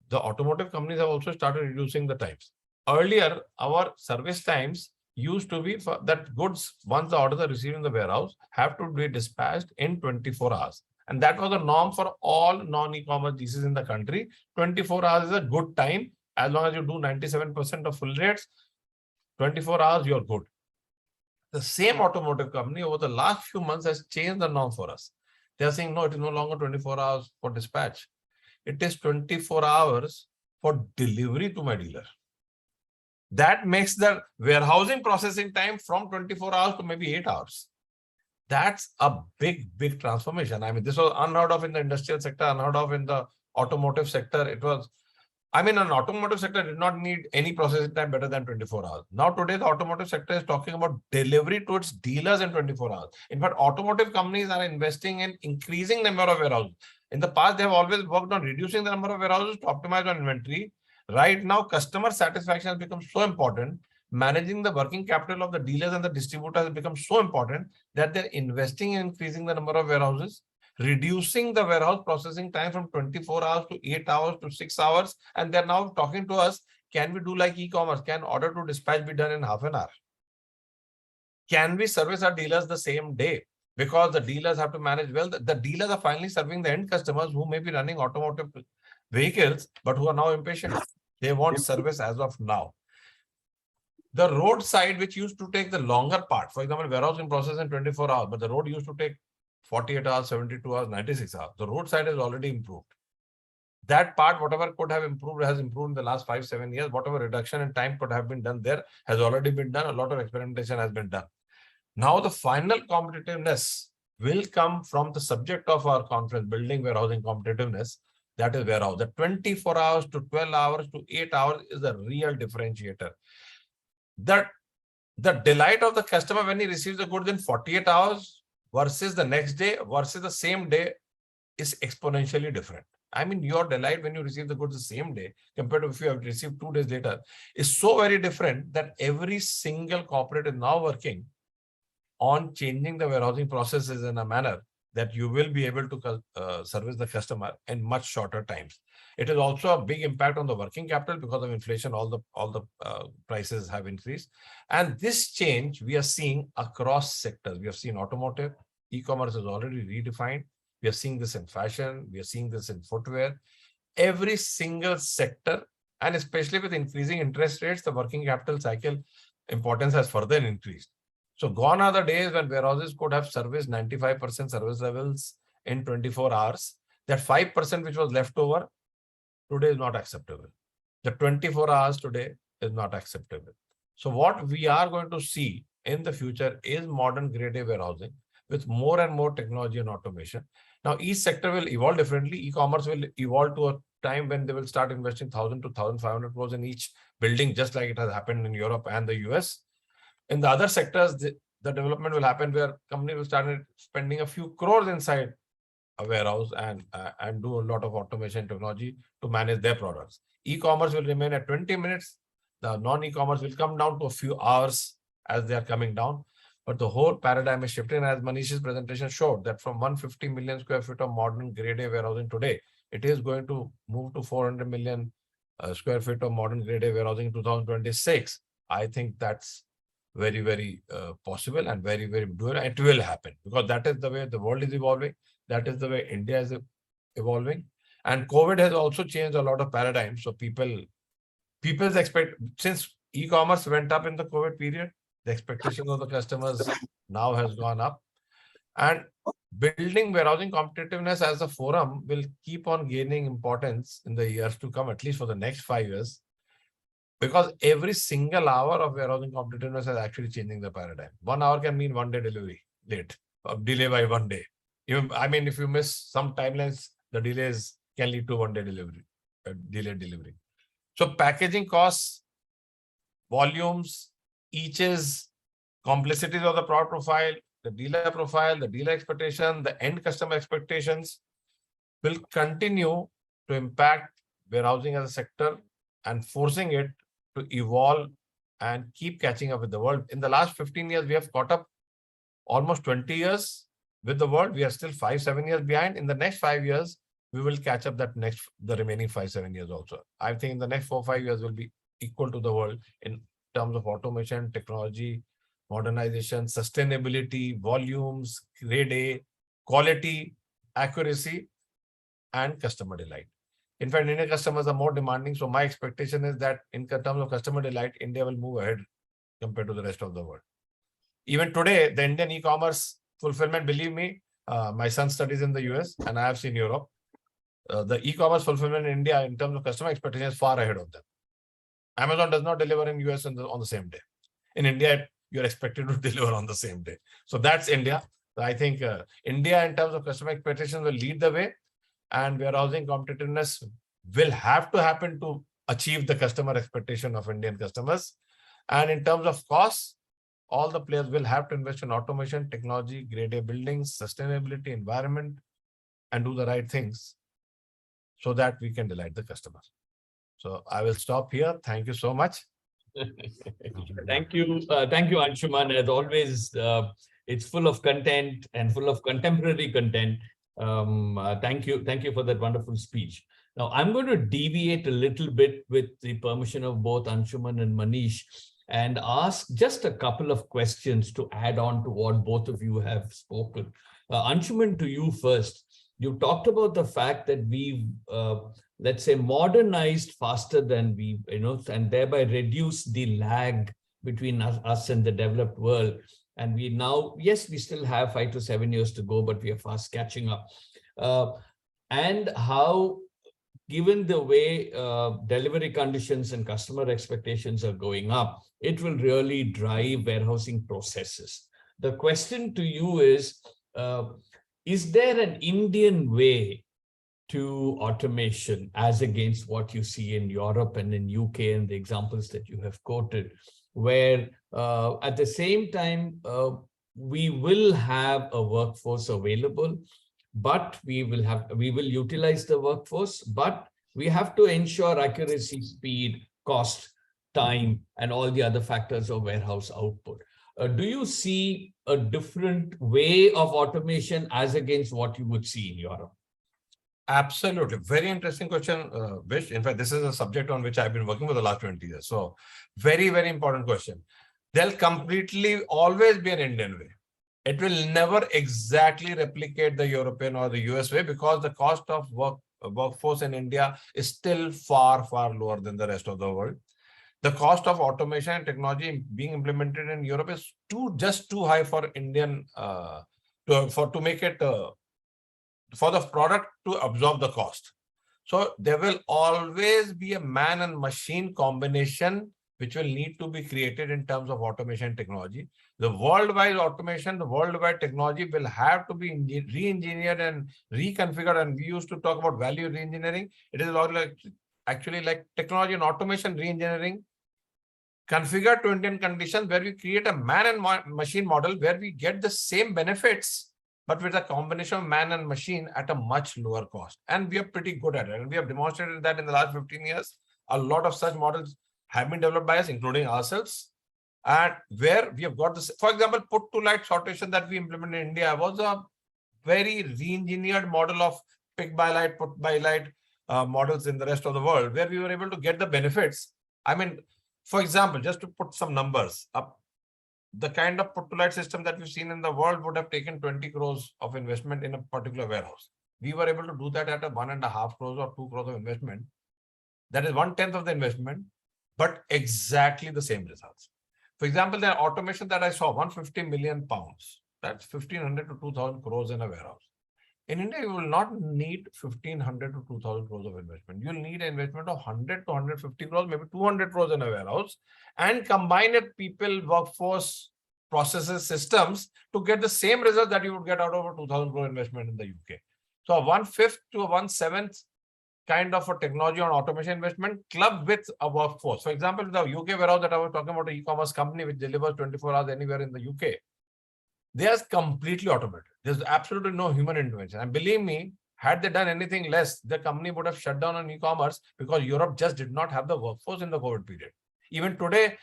the automotive companies have also started reducing the times. Earlier, our service times used to be for that goods, once the orders are received in the warehouse, have to be dispatched in 24 hours. And that was the norm for all non-e-commerce DCs in the country. 24 hours is a good time. As long as you do 97% of full rates, 24 hours, you're good. The same automotive company over the last few months has changed the norm for us. They are saying, no, it is no longer 24 hours for dispatch. It is 24 hours for delivery to my dealer. That makes the warehousing processing time from 24 hours to maybe 8 hours. That's a big, big transformation. I mean, this was unheard of in the industrial sector, unheard of in the automotive sector. It was, I mean, an automotive sector did not need any processing time better than 24 hours. Now, today, the automotive sector is talking about delivery to its dealers in 24 hours. In fact, automotive companies are investing in increasing number of warehouses. In the past, they have always worked on reducing the number of warehouses to optimize on inventory. Right now, customer satisfaction has become so important. Managing the working capital of the dealers and the distributors has become so important that they're investing in increasing the number of warehouses, reducing the warehouse processing time from 24 hours to 8 hours to 6 hours. And they're now talking to us, can we do like e-commerce? Can order to dispatch be done in half an hour? Can we service our dealers the same day? Because the dealers have to manage well. The dealers are finally serving the end customers who may be running automotive vehicles, but who are now impatient. They want service as of now. The road side, which used to take the longer part, for example, warehousing process in 24 hours, but the road used to take 48 hours, 72 hours, 96 hours. The roadside has already improved. That part, whatever could have improved, has improved in the last 5-7 years. Whatever reduction in time could have been done there has already been done. A lot of experimentation has been done. Now the final competitiveness will come from the subject of our conference, building warehousing competitiveness. That is warehouse. The 24 hours to 12 hours to 8 hours is a real differentiator. The delight of the customer when he receives the goods in 48 hours versus the next day versus the same day is exponentially different. I mean, your delight when you receive the goods the same day compared to if you have received 2 days later is so very different that every single corporate is now working on changing the warehousing processes in a manner that you will be able to service the customer in much shorter times. It is also a big impact on the working capital because of inflation. All the prices have increased, and this change we are seeing across sectors. We have seen automotive, e-commerce is already redefined. We are seeing this in fashion. We are seeing this in footwear. Every single sector, and especially with increasing interest rates, the working capital cycle importance has further increased. So gone are the days when warehouses could have serviced 95% service levels in 24 hours. That 5% which was left over today is not acceptable. The 24 hours today is not acceptable. So what we are going to see in the future is modern grade A warehousing with more and more technology and automation. Now each sector will evolve differently. E-commerce will evolve to a time when they will start investing 1,000 to 1,500 crores in each building, just like it has happened in Europe and the US. In the other sectors, the development will happen where companies will start spending a few crores inside a warehouse and do a lot of automation technology to manage their products. E-commerce will remain at 20 minutes. The non-e-commerce will come down to a few hours as they are coming down. But the whole paradigm is shifting. As Manish's presentation showed, that from 150 million square feet of modern grade A warehousing today, it is going to move to 400 million square feet of modern grade A warehousing in 2026. I think that's very, very possible and very, very doable. It will happen because that is the way the world is evolving. That is the way India is evolving. And COVID has also changed a lot of paradigms. So people's since e-commerce went up in the COVID period, the expectation of the customers now has gone up. And building warehousing competitiveness as a forum will keep on gaining importance in the years to come, at least for the next 5 years. Because every single hour of warehousing competitiveness is actually changing the paradigm. 1 hour can mean 1 day delivery late, or delay by 1 day. I mean, if you miss some timelines, the delays can lead to 1 day delivery, delayed delivery. So packaging costs, volumes, eaches, complexities of the product profile, the dealer expectation, the end customer expectations will continue to impact warehousing as a sector and forcing it to evolve and keep catching up with the world. In the last 15 years, we have caught up almost 20 years with the world. We are still 5-7 years behind. In the next 5 years, we will catch up the remaining 5-7 years also. I think in the next 4-5 years will be equal to the world in terms of automation, technology, modernization, sustainability, volumes, grade A, quality, accuracy, and customer delight. In fact, Indian customers are more demanding. So my expectation is that in terms of customer delight, India will move ahead compared to the rest of the world. Even today, the Indian e-commerce fulfillment, believe me, my son studies in the US and I have seen Europe. The e-commerce fulfillment in India in terms of customer expectation is far ahead of them. Amazon does not deliver in US on the same day. In India, you're expected to deliver on the same day. So that's India. So I think India in terms of customer expectations will lead the way, and warehousing competitiveness will have to happen to achieve the customer expectation of Indian customers. And in terms of costs, all the players will have to invest in automation, technology, grade A buildings, sustainability, environment, and do the right things so that we can delight the customers. So I will stop here. Thank you so much. Thank you. Thank you, Anshuman. As always, it's full of content and full of contemporary content. Thank you. Thank you for that wonderful speech. Now, I'm going to deviate a little bit with the permission of both Anshuman and Manish and ask just a couple of questions to add on to what both of you have spoken. Anshuman, to you first. You talked about the fact that we've, let's say, modernized faster than we, and thereby reduced the lag between us and the developed world. And we now, yes, we still have 5 to 7 years to go, but we are fast catching up. And how, given the way delivery conditions and customer expectations are going up, it will really drive warehousing processes. The question to you is there an Indian way to automation as against what you see in Europe and in UK and the examples that you have quoted, where at the same time, we will have a workforce available, but we will utilize the workforce, but we have to ensure accuracy, speed, cost, time, and all the other factors of warehouse output. Do you see a different way of automation as against what you would see in Europe? Absolutely. Very interesting question, Vish. In fact, this is a subject on which I've been working for the last 20 years. So very, very important question. There'll completely always be an Indian way. It will never exactly replicate the European or the US way because the cost of workforce in India is still far, far lower than the rest of the world. The cost of automation and technology being implemented in Europe is just too high for Indian to make it for the product to absorb the cost. So there will always be a man and machine combination which will need to be created in terms of automation technology. The worldwide automation, the worldwide technology will have to be re-engineered and reconfigured. And we used to talk about value re-engineering. It is actually like technology and automation re-engineering configured to Indian conditions, where we create a man and machine model where we get the same benefits, but with a combination of man and machine at a much lower cost. And we are pretty good at it. And we have demonstrated that in the last 15 years. A lot of such models have been developed by us, including ourselves. And where we have got this, for example, put-to-light sortation that we implemented in India was a very re-engineered model of pick-by-light, put-by-light models in the rest of the world, where we were able to get the benefits. I mean, for example, just to put some numbers up, the kind of put-to-light system that we've seen in the world would have taken 20 crores of investment in a particular warehouse. We were able to do that at a 1.5 crores or 2 crores of investment. That is 1/10 of the investment, but exactly the same results. For example, the automation that I saw, 150 million pounds, that's 1,500 to 2,000 crores in a warehouse. In India, you will not need 1,500 to 2,000 crores of investment. You'll need an investment of 100 to 150 crores, maybe 200 crores in a warehouse, and combine it people, workforce, processes, systems to get the same result that you would get out of a 2,000 crore investment in the UK. So a 1/5 to a 1/7 kind of a technology on automation investment clubbed with a workforce. For example, the UK warehouse that I was talking about, an e-commerce company which delivers 24 hours anywhere in the UK, they are completely automated. There's absolutely no human intervention. And believe me, had they done anything less, the company would have shut down on e-commerce because Europe just did not have the workforce in the COVID period. Even today,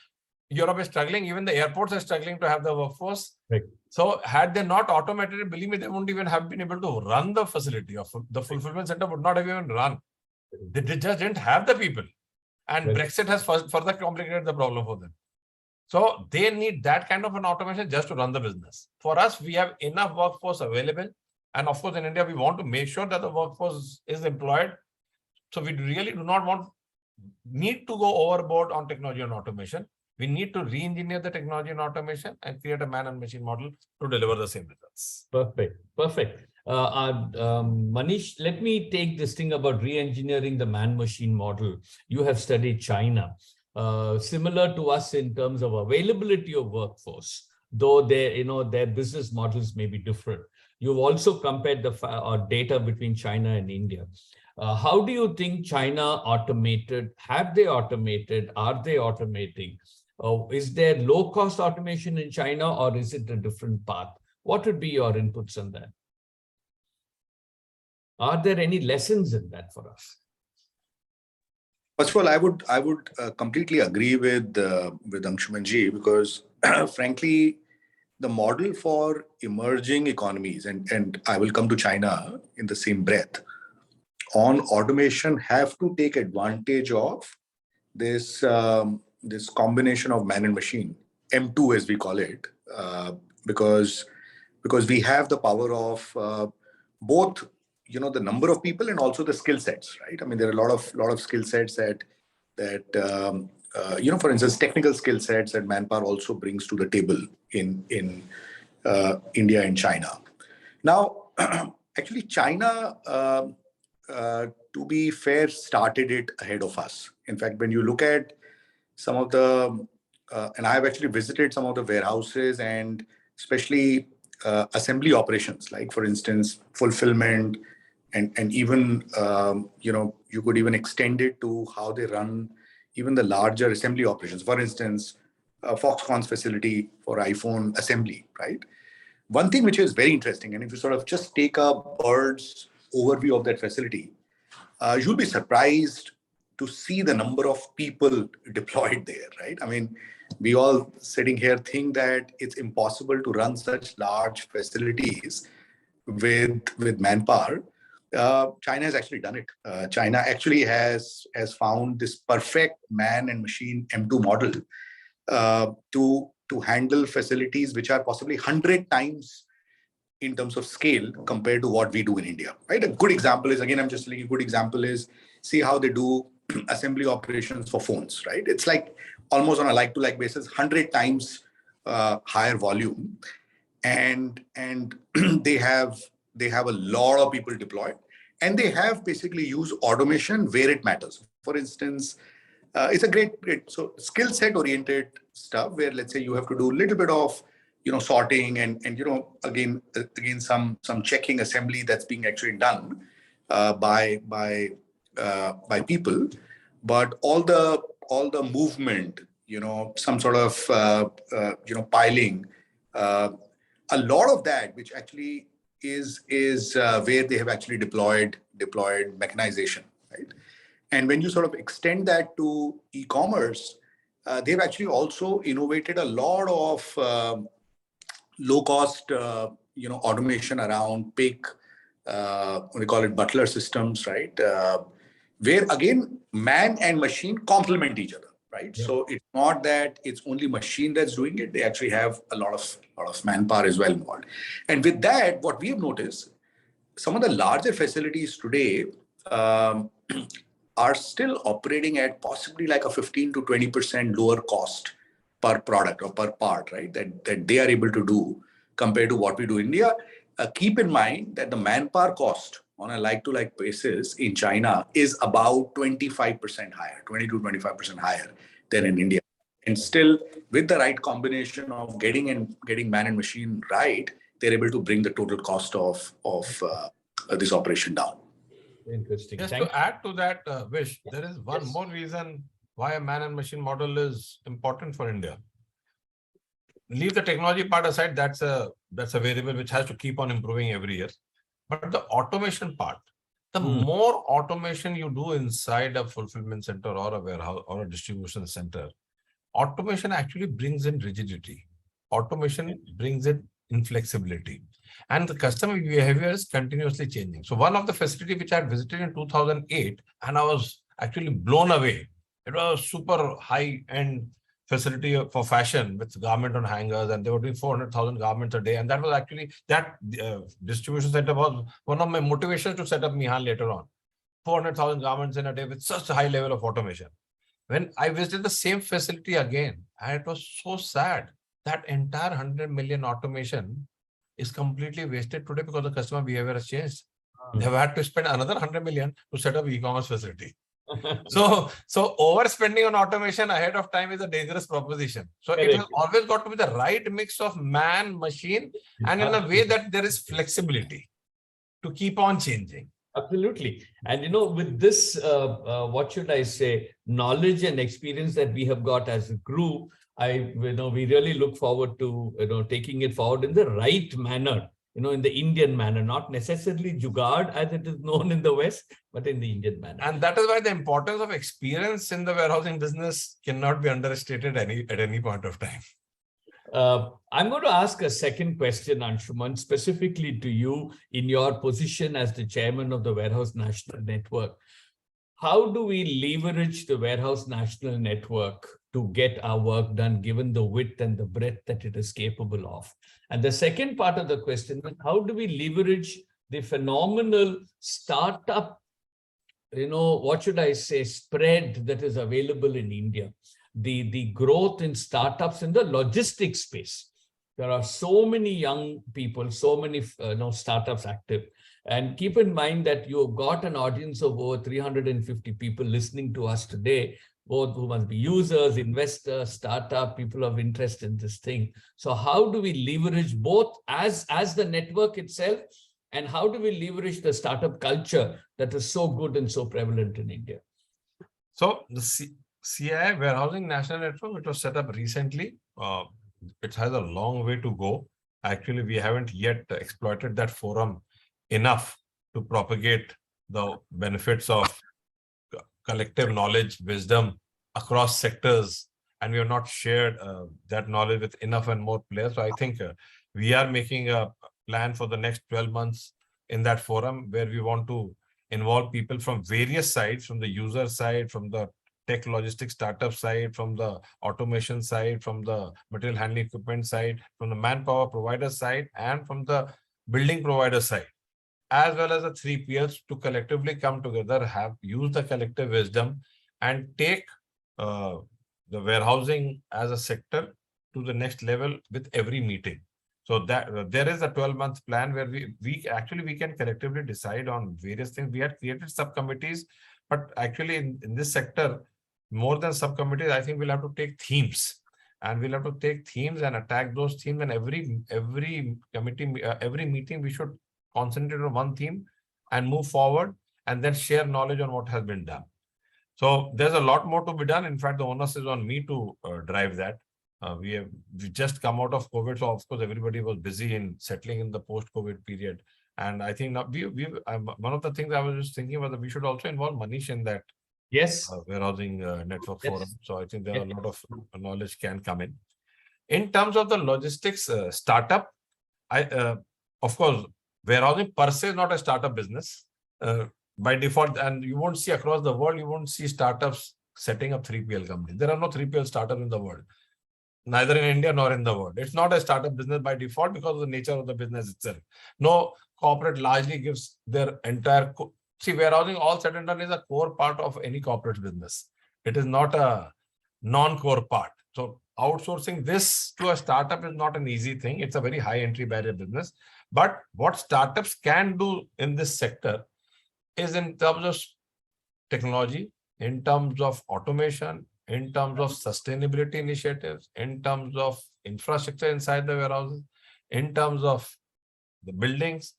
Europe is struggling. Even the airports are struggling to have the workforce. Right. So had they not automated it, believe me, they wouldn't even have been able to run the facility. The fulfillment center would not have even run. They just didn't have the people. And Right. Brexit has further complicated the problem for them. So they need that kind of an automation just to run the business. For us, we have enough workforce available. And of course, in India, we want to make sure that the workforce is employed. So we really do not need to go overboard on technology and automation. We need to re-engineer the technology and automation and create a man and machine model to deliver the same results. Perfect. Perfect. Manish, let me take this thing about re-engineering the man-machine model. You have studied China. Similar to us in terms of availability of workforce, though their business models may be different. You've also compared the data between China and India. How do you think China automated? Have they automated? Are they automating? Is there low-cost automation in China, or is it a different path? What would be your inputs on that? Are there any lessons in that for us? First of all, I would completely agree with Anshuman ji, because frankly, the model for emerging economies, and I will come to China in the same breath, on automation have to take advantage of this this combination of man and machine, M2 as we call it, because we have the power of both, the number of people and also the skill sets, right? I mean, there are a lot of skill sets that for instance, technical skill sets that Manpower also brings to the table in India and China. Now, actually, China, to be fair, started it ahead of us. In fact, when you look at some of the, and I've actually visited some of the warehouses and especially assembly operations, like for instance, fulfillment, and even, you could even extend it to how they run even the larger assembly operations. For instance, Foxconn's facility for iPhone assembly, right? One thing which is very interesting, and if you sort of just take a bird's overview of that facility, you'll be surprised to see the number of people deployed there, right? I mean, we all sitting here think that it's impossible to run such large facilities with manpower. China has actually done it. China actually has found this perfect man and machine M2 model to handle facilities which are possibly 100 times in terms of scale compared to what we do in India, right? A good example is, again, I'm just saying a good example is, see how they do assembly operations for phones, right? It's like almost on a like-to-like basis, 100 times higher volume. And they have a lot of people deployed, and they have basically used automation where it matters. For instance, it's a great so skill set oriented stuff where, let's say, you have to do a little bit of sorting and again some checking assembly that's being actually done by people, but all the movement, some sort of piling, a lot of that which actually is where they have actually deployed mechanization, right? And when you sort of extend that to e-commerce, they've actually also innovated a lot of low-cost, automation around pick, we call it butler systems, right? Where again, man and machine complement each other, right? Yeah. So it's not that it's only machine that's doing it. They actually have a lot of manpower as well involved. And with that, what we have noticed, some of the larger facilities today are still operating at possibly like a 15 to 20% lower cost per product or per part, right? That they are able to do compared to what we do in India. Keep in mind that the manpower cost on a like-to-like basis in China is about 25% higher, 20 to 25% higher than in India. And still, with the right combination of getting man and machine right, they're able to bring the total cost of this operation down. Interesting. Just to add to that, Vish, there is one more reason why a man and machine model is important for India. Leave the technology part aside, that's a variable which has to keep on improving every year. But the automation part, the more automation you do inside a fulfillment center or a warehouse or a distribution center, automation actually brings in rigidity. Automation brings in inflexibility. And the customer behavior is continuously changing. So one of the facilities which I had visited in 2008, and I was actually blown away. It was a super high-end facility for fashion with garment on hangers, and they were doing 400,000 garments a day. And that was actually, that distribution center was one of my motivations to set up Mihan later on. 400,000 garments in a day with such a high level of automation. When I visited the same facility again, and it was so sad, that entire 100 million automation is completely wasted today because the customer behavior has changed. They have had to spend another 100 million to set up e-commerce facility. So overspending on automation ahead of time is a dangerous proposition. So it has always got to be the right mix of man, machine, and in a way that there is flexibility to keep on changing. Absolutely. And, with this, what should I say, knowledge and experience that we have got as a group, we really look forward to, taking it forward in the right manner, in the Indian manner, not necessarily jugaad as it is known in the West, but in the Indian manner. And that is why the importance of experience in the warehousing business cannot be understated at any point of time. I'm going to ask a second question, Anshuman, specifically to you in your position as the chairman of the Warehouse National Network. How do we leverage the Warehouse National Network to get our work done, given the width and the breadth that it is capable of? And the second part of the question is, how do we leverage the phenomenal startup, what should I say, spread that is available in India? the growth in startups in the logistics space. There are so many young people, so many startups active. And keep in mind that you've got an audience of over 350 people listening to us today, both who must be users, investors, startup, people of interest in this thing. So how do we leverage both as the network itself, and how do we leverage the startup culture that is so good and so prevalent in India? So the CII Warehousing National Network, which was set up recently, it has a long way to go. Actually, we haven't yet exploited that forum enough to propagate the benefits of collective knowledge, wisdom across sectors, and we have not shared that knowledge with enough and more players. So I think we are making a plan for the next 12 months in that forum, where we want to involve people from various sides, from the user side, from the tech logistics startup side, from the automation side, from the material handling equipment side, from the manpower provider side, and from the building provider side, as well as the 3PLs, to collectively come together, use the collective wisdom, and take the warehousing as a sector to the next level with every meeting. So that there is a 12-month plan where we can collectively decide on various things. We had created subcommittees, but actually in this sector, more than subcommittees, I think we'll have to take themes. And we'll have to take themes and attack those themes. And every committee, every meeting, we should concentrate on one theme and move forward, and then share knowledge on what has been done. So there's a lot more to be done. In fact, the onus is on me to drive that. We just come out of COVID, so of course everybody was busy in settling in the post-COVID period. And I think now one of the things I was just thinking was that we should also involve Manish in that warehousing network forum. So I think there are a lot of knowledge can come in. In terms of the logistics startup, of course, warehousing per se is not a startup business by default, and you won't see across the world, you won't see startups setting up 3PL companies. There are no 3PL startups in the world, neither in India nor in the world. It's not a startup business by default because of the nature of the business itself. No corporate largely gives their entire... See, warehousing, all said and done, is a core part of any corporate business. It is not a non-core part. So outsourcing this to a startup is not an easy thing. It's a very high entry barrier business. But what startups can do in this sector is in terms of technology, in terms of automation, in terms of sustainability initiatives, in terms of infrastructure inside the warehouses, in terms of the buildings,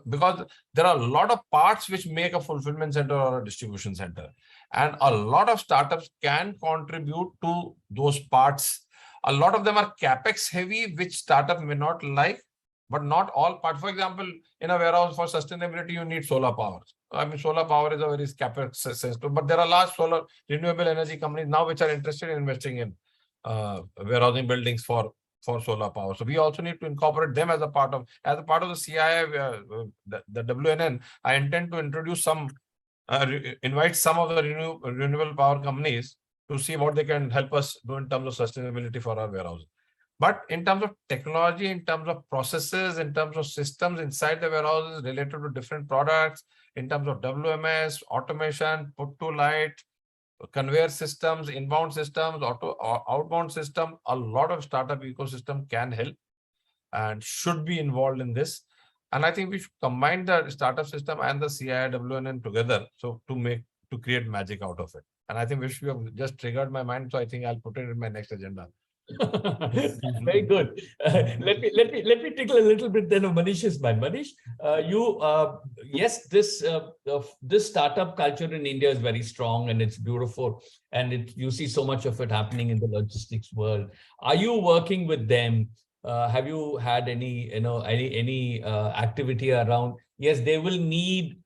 because there are a lot of parts which make a fulfillment center or a distribution center. And a lot of startups can contribute to those parts. A lot of them are capex heavy, which startup may not like, but not all parts. For example, in a warehouse for sustainability, you need solar power. I mean, solar power is a very capex sensitive, but there are large solar renewable energy companies now which are interested in investing in warehousing buildings for solar power. So we also need to incorporate them as a part of the CII, the WNN. I intend to introduce invite some of the renewable power companies to see what they can help us do in terms of sustainability for our warehousing. But in terms of technology, in terms of processes, in terms of systems inside the warehouses related to different products, in terms of WMS, automation, put to light, conveyor systems, inbound systems, outbound system, a lot of startup ecosystem can help and should be involved in this. And I think we should combine the startup system and the CII-WNN together, so to create magic out of it. And I think you have just triggered my mind, so I think I'll put it in my next agenda. Very good. Let me tickle a little bit then of Manish's mind. Manish, yes, this startup culture in India is very strong and it's beautiful, and you see so much of it happening in the logistics world. Are you working with them? Have you had any activity around? Yes, they will need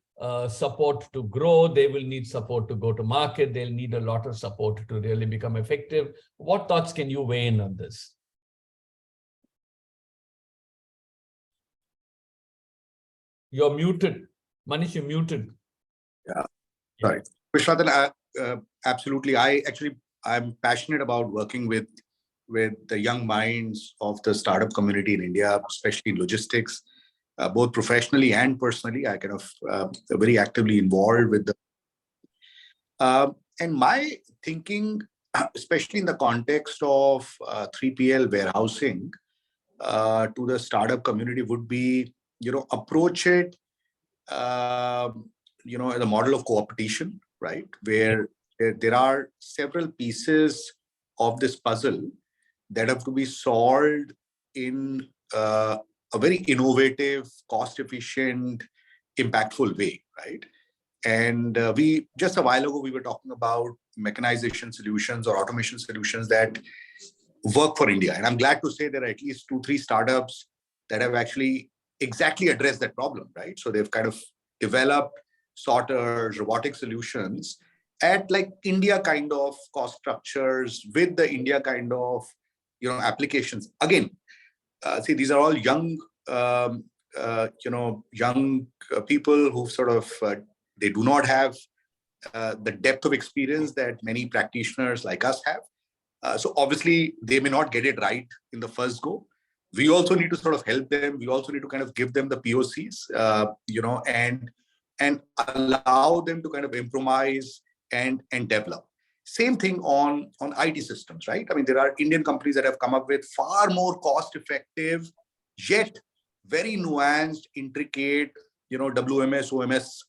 support to grow, they will need support to go to market, they'll need a lot of support to really become effective. What thoughts can you weigh in on this? You're muted. Manish, you're muted. Yeah, sorry. Vishwanathan, absolutely. I'm passionate about working with the young minds of the startup community in India, especially in logistics. Both professionally and personally, I kind of very actively involved with them. And my thinking especially in the context of 3PL warehousing, to the startup community would be, approach it, the model of co-opetition, right? Where there are several pieces of this puzzle that have to be solved in a very innovative, cost-efficient, impactful way, right? And we just a while ago we were talking about mechanization solutions or automation solutions that work for India, and I'm glad to say there are at least 2-3 startups that have actually exactly addressed that problem, right? So they've kind of developed sorters, robotic solutions at like India kind of cost structures with the India kind of applications. Again, see, these are all young people who sort of they do not have the depth of experience that many practitioners like us have. So obviously they may not get it right in the first go. We also need to sort of help them. We also need to kind of give them the POCs, and allow them to kind of improvise and develop. Same thing on IT systems, right? I mean, there are Indian companies that have come up with far more cost-effective, yet very nuanced, intricate, WMS, OMS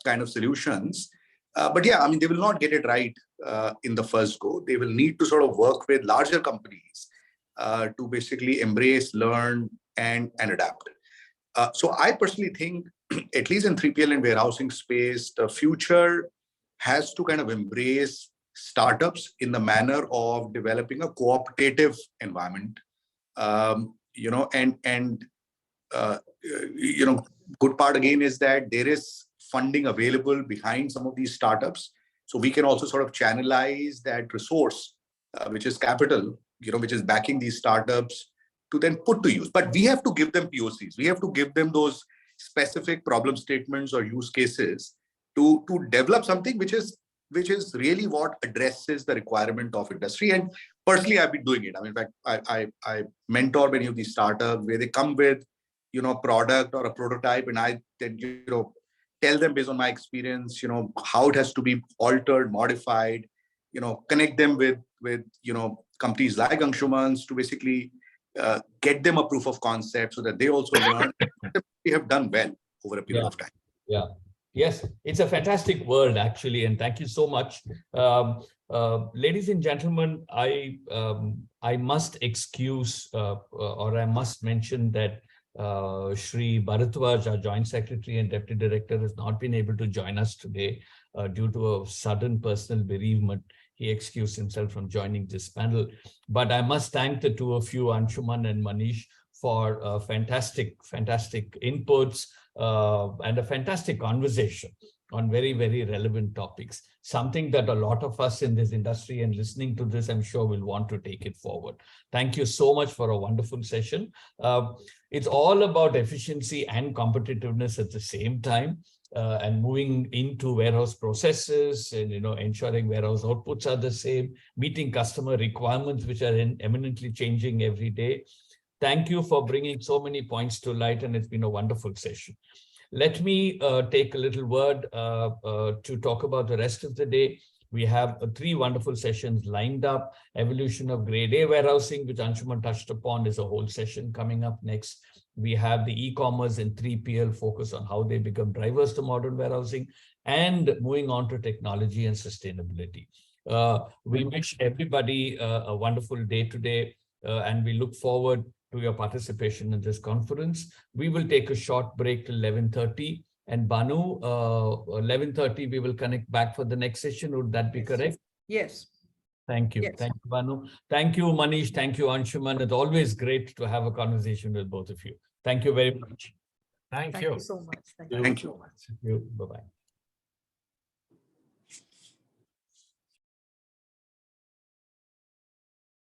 kind of solutions. But yeah, I mean, they will not get it right in the first go. They will need to sort of work with larger companies to basically embrace, learn, and adapt. So I personally think, at least in 3PL and warehousing space, the future has to kind of embrace startups in the manner of developing a cooperative environment. Good part again is that there is funding available behind some of these startups. So we can also sort of channelize that resource, which is capital, which is backing these startups to then put to use. But we have to give them POCs. We have to give them those specific problem statements or use cases to develop something which is really what addresses the requirement of industry. And personally, I've been doing it. I mean, in fact, I mentor many of these startups where they come with, a product or a prototype, and I then, tell them based on my experience, how it has to be altered, modified, connect them with companies like Anshuman's to basically get them a proof of concept so that they also learn. We have done well over a period of time. Yeah. Yes, it's a fantastic world actually, and thank you so much. Ladies and gentlemen, I must excuse or I must mention that Shri Bharatwaj, our Joint Secretary and Deputy Director, has not been able to join us today due to a sudden personal bereavement. He excused himself from joining this panel. But I must thank the two of you, Anshuman and Manish, for fantastic inputs and a fantastic conversation on very, very relevant topics. Something that a lot of us in this industry and listening to this, I'm sure, will want to take it forward. Thank you so much for a wonderful session. It's all about efficiency and competitiveness at the same time. And moving into warehouse processes and ensuring warehouse outputs are the same, meeting customer requirements which are eminently changing every day. Thank you for bringing so many points to light, and it's been a wonderful session. Let me take a little word to talk about the rest of the day. We have 3 wonderful sessions lined up. Evolution of Grade A warehousing, which Anshuman touched upon, is a whole session coming up next. We have the e-commerce and 3PL focus on how they become drivers to modern warehousing, and moving on to technology and sustainability. We wish everybody a wonderful day today, and we look forward to your participation in this conference. We will take a short break till 11:30. And Banu, 11:30, we will connect back for the next session. Would that be correct? Yes. Thank you. Yes. Thank you, Banu. Thank you, Manish. Thank you, Anshuman. It's always great to have a conversation with both of you. Thank you very much. Thank Thank you. you so much. Thank you. so much. Thank you. Bye-bye.